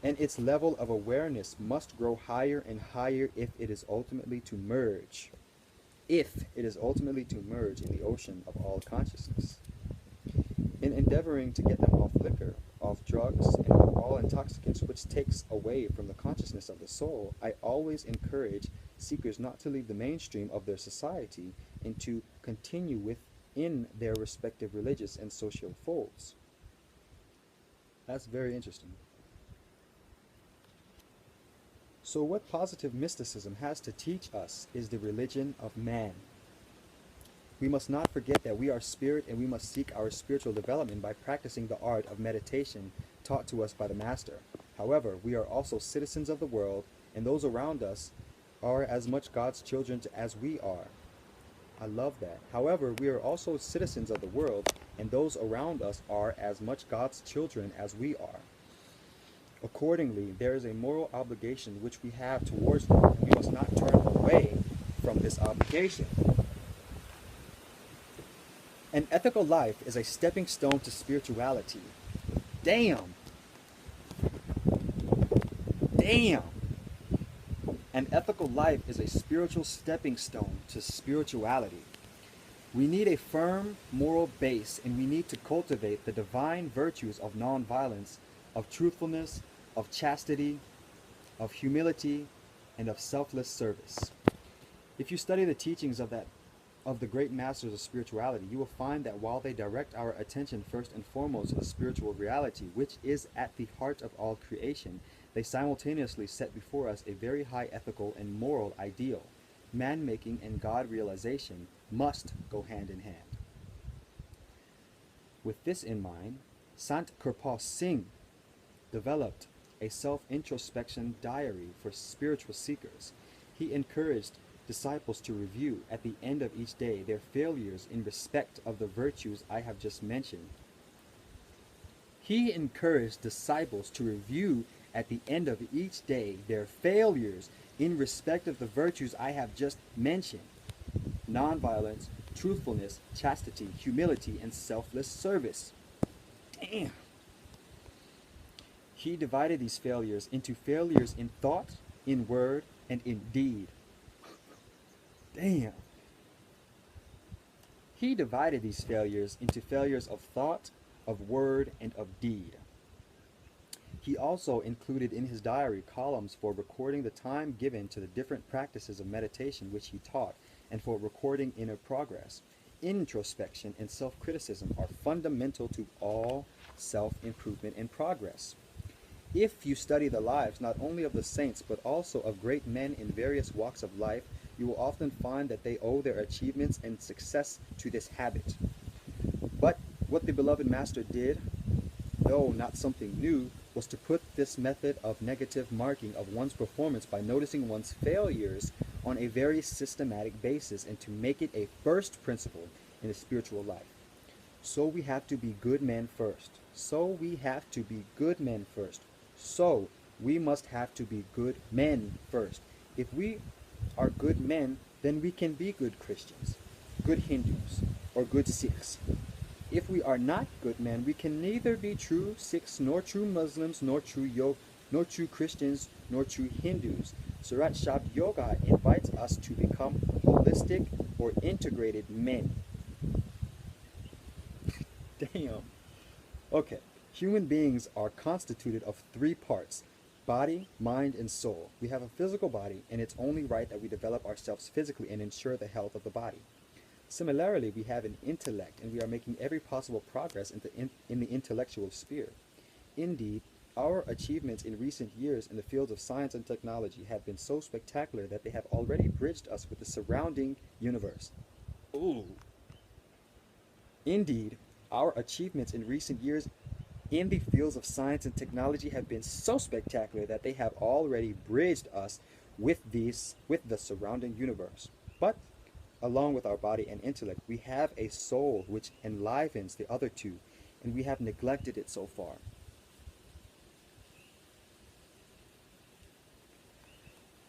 and its level of awareness must grow higher and higher if it is ultimately to merge. If it is ultimately to merge in the ocean of all consciousness. In endeavoring to get them off liquor, off drugs, and off all intoxicants which takes away from the consciousness of the soul, I always encourage seekers not to leave the mainstream of their society and to continue within their respective religious and social folds. That's very interesting. So what positive mysticism has to teach us is the religion of man. We must not forget that we are spirit and we must seek our spiritual development by practicing the art of meditation taught to us by the Master. However, we are also citizens of the world, and those around us are as much God's children as we are. I love that. However, we are also citizens of the world, and those around us are as much God's children as we are. Accordingly, there is a moral obligation which we have towards them, and we must not turn away from this obligation. An ethical life is a stepping stone to spirituality. Damn! Damn! An ethical life is a spiritual stepping stone to spirituality. We need a firm moral base, and we need to cultivate the divine virtues of nonviolence, of truthfulness, of chastity, of humility, and of selfless service. If you study the teachings of the great masters of spirituality, you will find that while they direct our attention first and foremost to the spiritual reality, which is at the heart of all creation, they simultaneously set before us a very high ethical and moral ideal. Man-making and God-realization must go hand in hand. With this in mind, Sant Kirpal Singh developed a self-introspection diary for spiritual seekers. He encouraged disciples to review at the end of each day their failures in respect of the virtues I have just mentioned. He encouraged disciples to review at the end of each day their failures in respect of the virtues I have just mentioned: nonviolence, truthfulness, chastity, humility, and selfless service. Damn. He divided these failures into failures in thought, in word, and in deed. Damn. He divided these failures into failures of thought, of word, and of deed. He also included in his diary columns for recording the time given to the different practices of meditation which he taught, and for recording inner progress. Introspection and self-criticism are fundamental to all self-improvement and progress. If you study the lives not only of the saints but also of great men in various walks of life, you will often find that they owe their achievements and success to this habit. But what the beloved Master did, though not something new, was to put this method of negative marking of one's performance by noticing one's failures on a very systematic basis, and to make it a first principle in the spiritual life. So we have to be good men first. So we have to be good men first. So we must have to be good men first. If we are good men, then we can be good Christians, good Hindus, or good Sikhs. If we are not good men, we can neither be true Sikhs, nor true Muslims, nor true Christians, nor true Hindus. Surat Shabd Yoga invites us to become holistic or integrated men. Damn. Okay. Human beings are constituted of three parts: body, mind, and soul. We have a physical body, and it's only right that we develop ourselves physically and ensure the health of the body. Similarly, we have an intellect, and we are making every possible progress in the intellectual sphere. Indeed, our achievements in recent years in the fields of science and technology have been so spectacular that they have already bridged us with the surrounding universe. Ooh. Indeed, our achievements in recent years in the fields of science and technology have been so spectacular that they have already bridged us with the surrounding universe. But along with our body and intellect, we have a soul which enlivens the other two, and we have neglected it so far.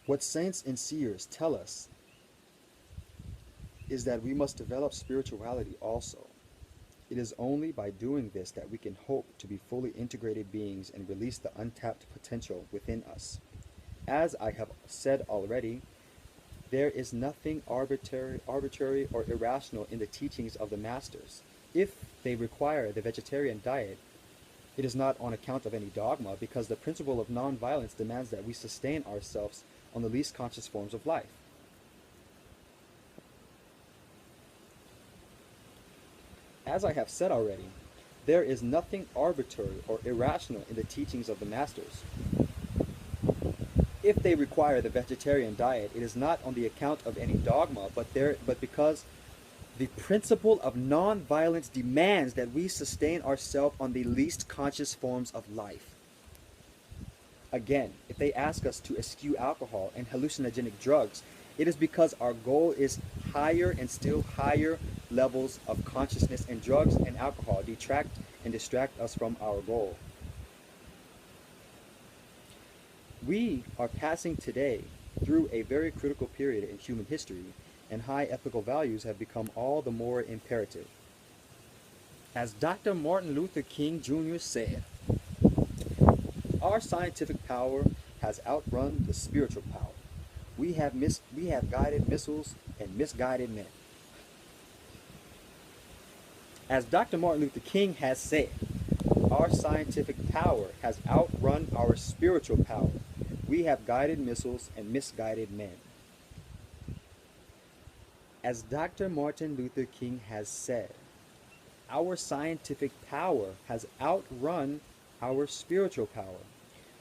What saints and seers tell us is that we must develop spirituality also. It is only by doing this that we can hope to be fully integrated beings and release the untapped potential within us. As I have said already, there is nothing arbitrary or irrational in the teachings of the masters. If they require the vegetarian diet, it is not on account of any dogma, because the principle of nonviolence demands that we sustain ourselves on the least conscious forms of life. As I have said already, there is nothing arbitrary or irrational in the teachings of the masters. If they require the vegetarian diet, it is not on the account of any dogma, but because the principle of non-violence demands that we sustain ourselves on the least conscious forms of life. Again, if they ask us to eschew alcohol and hallucinogenic drugs, it is because our goal is higher and still higher levels of consciousness, and drugs and alcohol detract and distract us from our goal. We are passing today through a very critical period in human history, and high ethical values have become all the more imperative. As Dr. Martin Luther King Jr. said, our scientific power has outrun the spiritual power. We have guided missiles and misguided men. As Dr. Martin Luther King has said, our scientific power has outrun our spiritual power. We have guided missiles and misguided men. As Dr. Martin Luther King has said, our scientific power has outrun our spiritual power.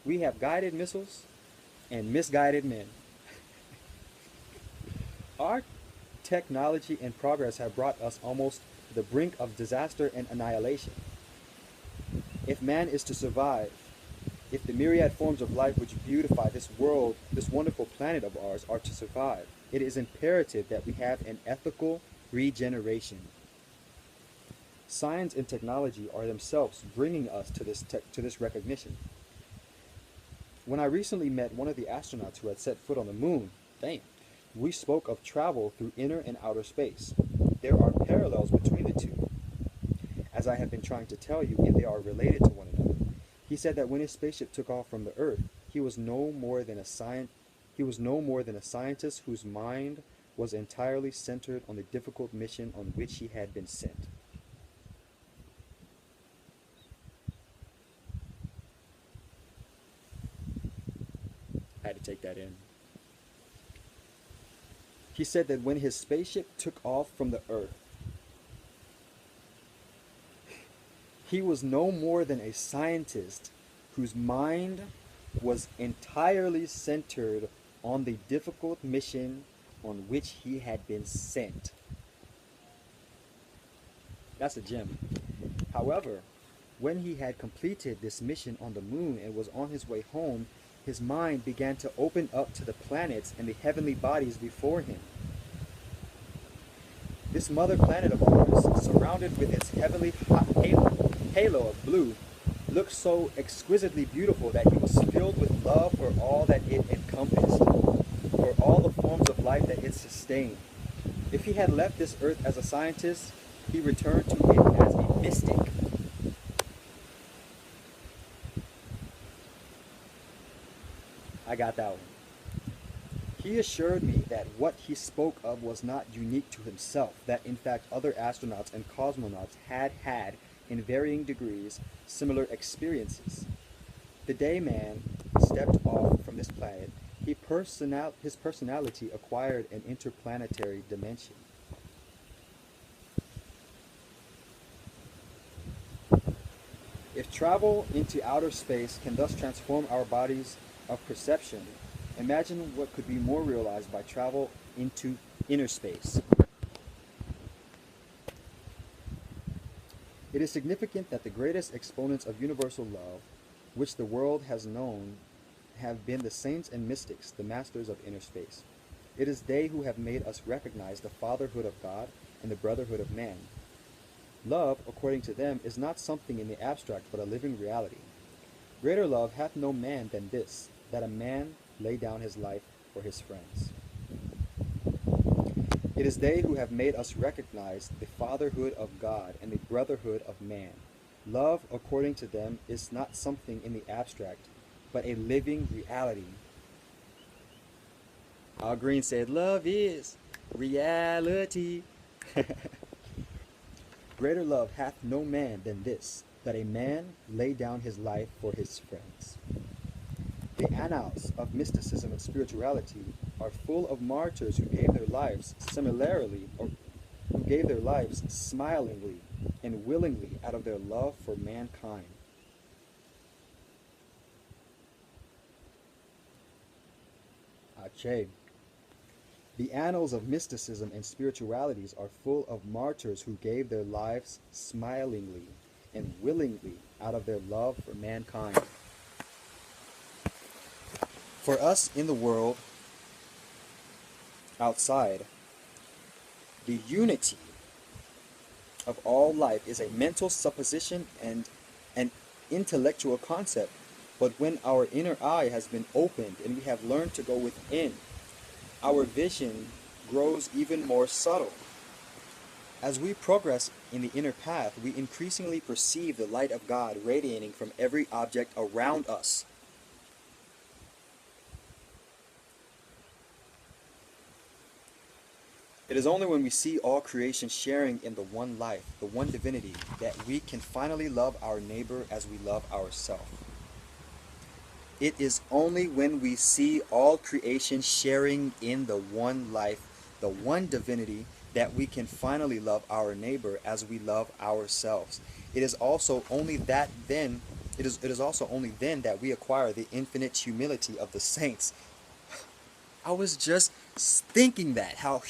We have guided missiles and misguided men. Our technology and progress have brought us almost to the brink of disaster and annihilation. If man is to survive, if the myriad forms of life which beautify this world, this wonderful planet of ours, are to survive, it is imperative that we have an ethical regeneration. Science and technology are themselves bringing us to this recognition. When I recently met one of the astronauts who had set foot on the moon, we spoke of travel through inner and outer space. There are parallels between the two, as I have been trying to tell you, and they are related to one another. He said that when his spaceship took off from the Earth, he was no more than a scientist whose mind was entirely centered on the difficult mission on which he had been sent. I had to take that in. He said that when his spaceship took off from the Earth, he was no more than a scientist whose mind was entirely centered on the difficult mission on which he had been sent. That's a gem. However, when he had completed this mission on the moon and was on his way home, his mind began to open up to the planets and the heavenly bodies before him. This mother planet of ours, surrounded with its heavenly halo of blue, looked so exquisitely beautiful that he was filled with love for all that it encompassed, for all the forms of life that it sustained. If he had left this earth as a scientist, he returned to it as a mystic. I got that one. He assured me that what he spoke of was not unique to himself, that in fact other astronauts and cosmonauts had had, in varying degrees, similar experiences. The day man stepped off from this planet, his personality acquired an interplanetary dimension. If travel into outer space can thus transform our bodies of perception, imagine what could be more realized by travel into inner space. It is significant that the greatest exponents of universal love, which the world has known, have been the saints and mystics, the masters of inner space. It is they who have made us recognize the fatherhood of God and the brotherhood of man. Love, according to them, is not something in the abstract, but a living reality. Greater love hath no man than this, that a man lay down his life for his friends. It is they who have made us recognize the fatherhood of God and the brotherhood of man. Love, according to them, is not something in the abstract, but a living reality. Al Green said, love is reality. Greater love hath no man than this, that a man lay down his life for his friends. The annals of mysticism and spirituality are full of martyrs who gave their lives who gave their lives smilingly and willingly out of their love for mankind. Ache. The annals of mysticism and spiritualities are full of martyrs who gave their lives smilingly and willingly out of their love for mankind. For us in the world outside, the unity of all life is a mental supposition and an intellectual concept But when our inner eye has been opened and we have learned to go within, our vision grows even more subtle. As we progress in the inner path, we increasingly perceive the light of God radiating from every object around us. It is only when we see all creation sharing in the one life, the one divinity, that we can finally love our neighbor as we love ourselves. It is only when we see all creation sharing in the one life, the one divinity, that we can finally love our neighbor as we love ourselves. It is also only then that we acquire the infinite humility of the saints. I was just thinking that how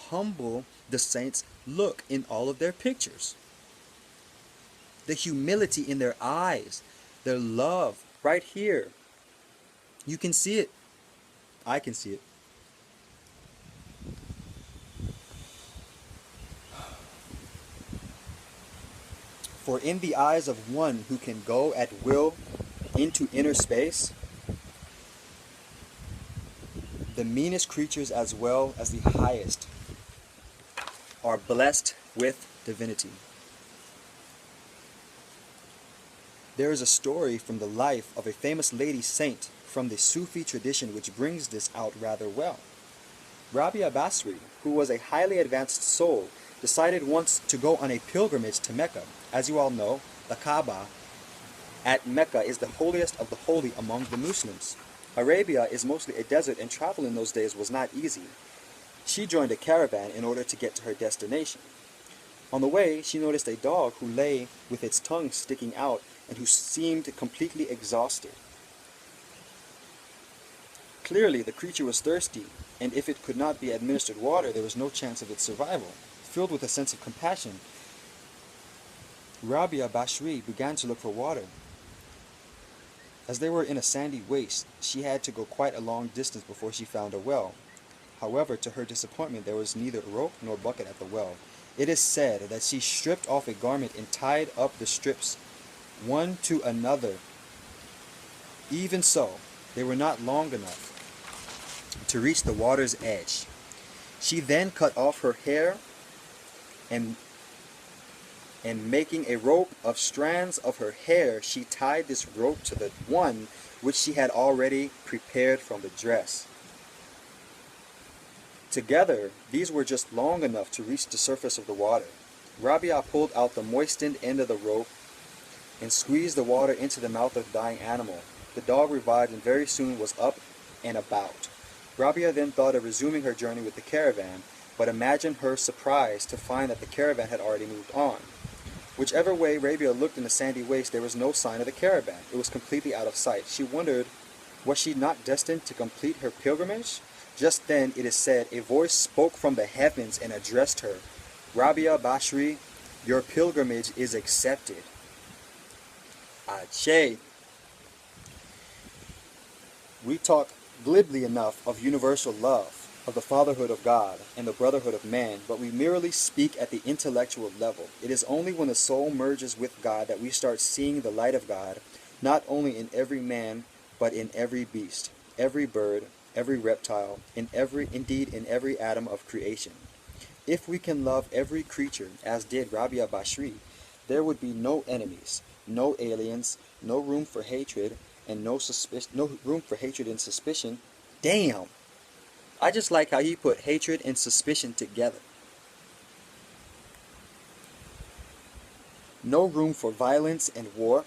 humble the saints look in all of their pictures. The humility in their eyes, their love right here. You can see it. I can see it. For in the eyes of one who can go at will into inner space, the meanest creatures as well as the highest are blessed with divinity. There is a story from the life of a famous lady saint from the Sufi tradition which brings this out rather well. Rabia Basri, who was a highly advanced soul, decided once to go on a pilgrimage to Mecca. As you all know, the Kaaba at Mecca is the holiest of the holy among the Muslims. Arabia is mostly a desert and travel in those days was not easy. She joined a caravan in order to get to her destination. On the way, she noticed a dog who lay with its tongue sticking out and who seemed completely exhausted. Clearly, the creature was thirsty, and if it could not be administered water, there was no chance of its survival. Filled with a sense of compassion, Rabia Bashri began to look for water. As they were in a sandy waste, she had to go quite a long distance before she found a well. However, to her disappointment, there was neither rope nor bucket at the well. It is said that she stripped off a garment and tied up the strips one to another. Even so, they were not long enough to reach the water's edge. She then cut off her hair and making a rope of strands of her hair, she tied this rope to the one which she had already prepared from the dress. Together, these were just long enough to reach the surface of the water. Rabia pulled out the moistened end of the rope and squeezed the water into the mouth of the dying animal. The dog revived and very soon was up and about. Rabia then thought of resuming her journey with the caravan, but imagine her surprise to find that the caravan had already moved on. Whichever way Rabia looked in the sandy waste, there was no sign of the caravan. It was completely out of sight. She wondered, was she not destined to complete her pilgrimage? Just then, it is said, a voice spoke from the heavens and addressed her. Rabia Bashri, your pilgrimage is accepted. Ache. We talk glibly enough of universal love, of the fatherhood of God and the brotherhood of man, but we merely speak at the intellectual level. It is only when the soul merges with God that we start seeing the light of God, not only in every man, but in every beast, every bird, every reptile, indeed in every atom of creation. If we can love every creature, as did Rabia Bashri, there would be no enemies, no aliens, no room for hatred, and no room for hatred and suspicion. Damn! I just like how he put hatred and suspicion together. No room for violence and war.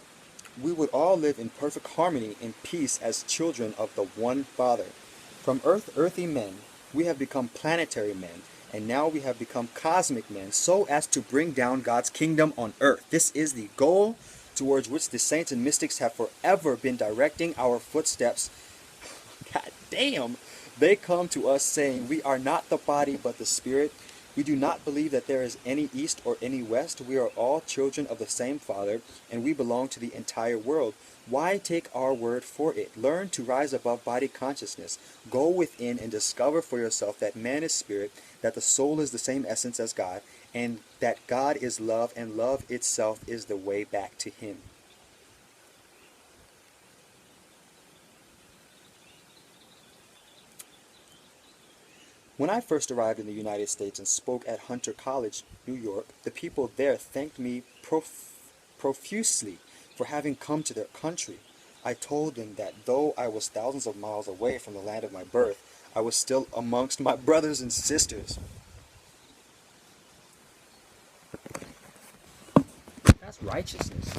We would all live in perfect harmony and peace as children of the one Father. From earthy men, we have become planetary men, and now we have become cosmic men, so as to bring down God's kingdom on earth. This is the goal towards which the saints and mystics have forever been directing our footsteps. God damn! They come to us saying, we are not the body but the spirit. We do not believe that there is any east or any west. We are all children of the same Father, and we belong to the entire world. Why take our word for it? Learn to rise above body consciousness. Go within and discover for yourself that man is spirit, that the soul is the same essence as God, and that God is love, and love itself is the way back to Him. When I first arrived in the United States and spoke at Hunter College, New York, the people there thanked me profusely for having come to their country. I told them that though I was thousands of miles away from the land of my birth, I was still amongst my brothers and sisters. That's righteousness.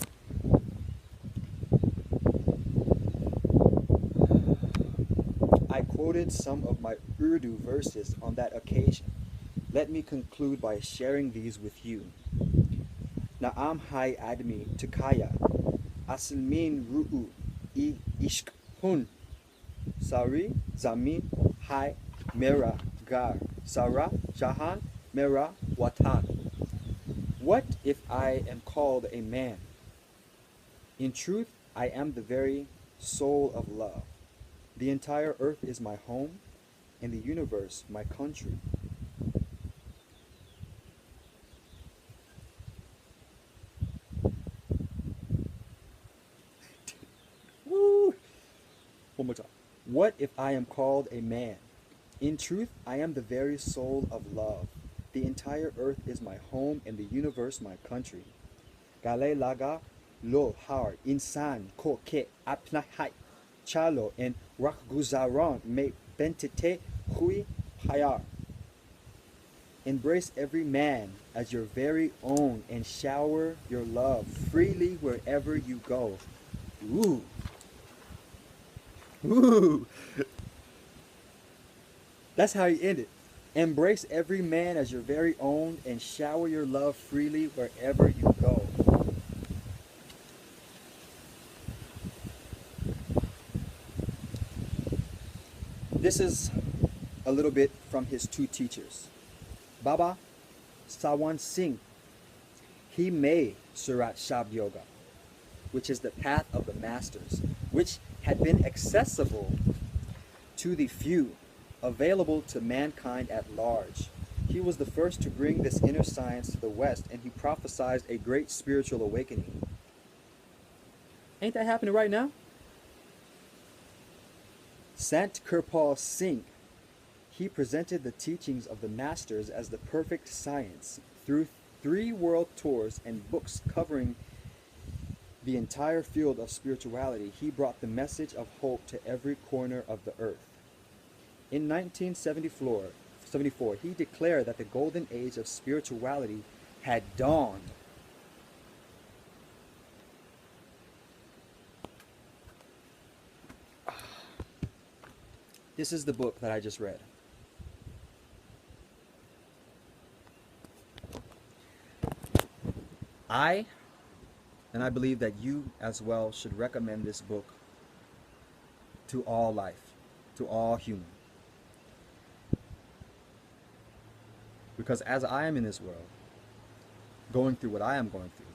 I quoted some of my Urdu verses on that occasion. Let me conclude by sharing these with you. Naam hai admi tukaya, aslmin ru'u I ishq hun, sari zamin hai mera gar, sara jahan mera watan. What if I am called a man? In truth, I am the very soul of love. The entire earth is my home, and the universe my country. Woo! One more time. What if I am called a man? In truth, I am the very soul of love. The entire earth is my home, and the universe my country. Gale laga lo har insan ko ke apna hai chalo en rakguzaran me bentete hui hayar. Embrace every man as your very own and shower your love freely wherever you go. Ooh. Ooh. That's how you end it. Embrace every man as your very own and shower your love freely wherever you go. This is a little bit from his two teachers. Baba Sawan Singh, he made Surat Shabd Yoga, which is the path of the masters, which had been accessible to the few, available to mankind at large. He was the first to bring this inner science to the West, and he prophesied a great spiritual awakening. Ain't that happening right now? Sant Kirpal Singh, he presented the teachings of the masters as the perfect science through 3 world tours and books covering the entire field of spirituality. He brought the message of hope to every corner of the earth. In 1974, he declared that the golden age of spirituality had dawned. This is the book that I just read. And I believe that you as well should recommend this book to all life, to all human. Because as I am in this world, going through what I am going through,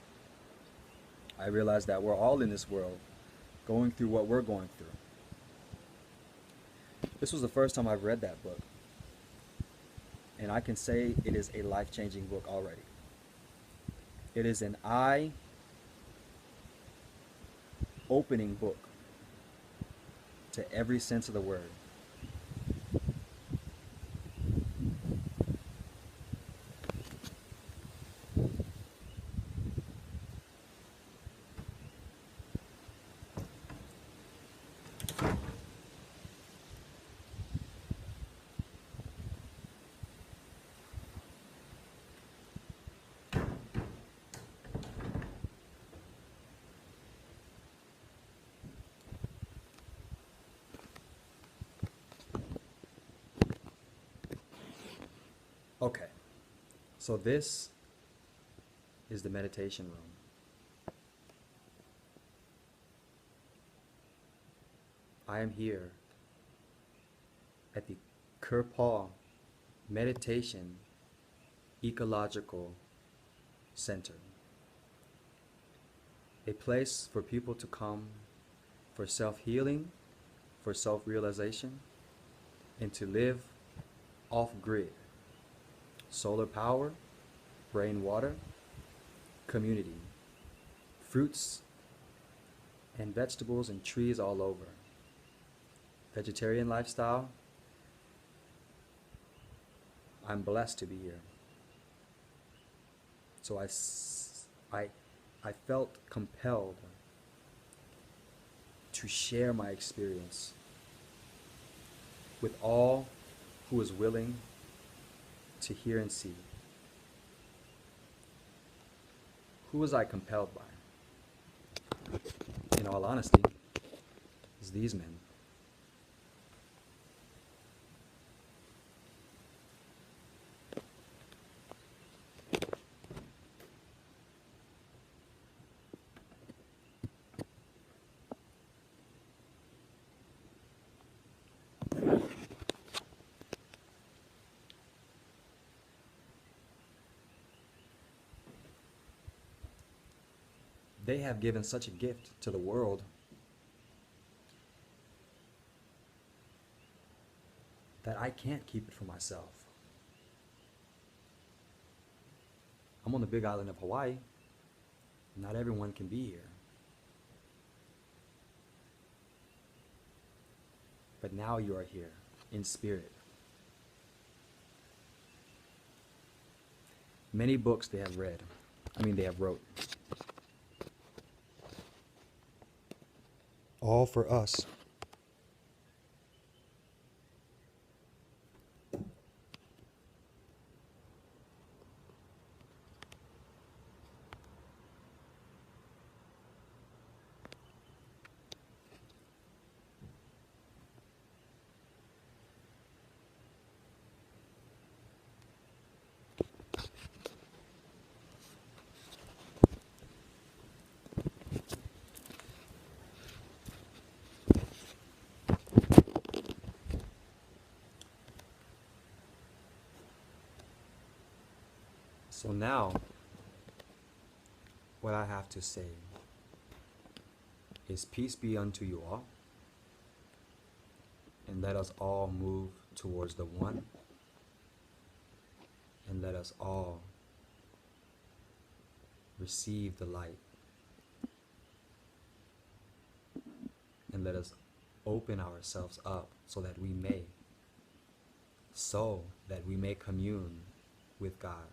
I realize that we're all in this world going through what we're going through. This was the first time I've read that book, and I can say it is a life-changing book already. It is an eye-opening book to every sense of the word. Okay, so this is the meditation room. I am here at the Kirpal Meditation Ecological Center, a place for people to come for self-healing, for self-realization, and to live off-grid. Solar power, rainwater, community, fruits and vegetables and trees all over. Vegetarian lifestyle, I'm blessed to be here. So I felt compelled to share my experience with all who is willing to hear and see. Who was I compelled by? In all honesty, is these men. They have given such a gift to the world that I can't keep it for myself. I'm on the big island of Hawaii. Not everyone can be here. But now you are here in spirit. Many books they have read. They have wrote. All for us. So now, what I have to say is peace be unto you all, and let us all move towards the one, and let us all receive the light, and let us open ourselves up so that we may commune with God.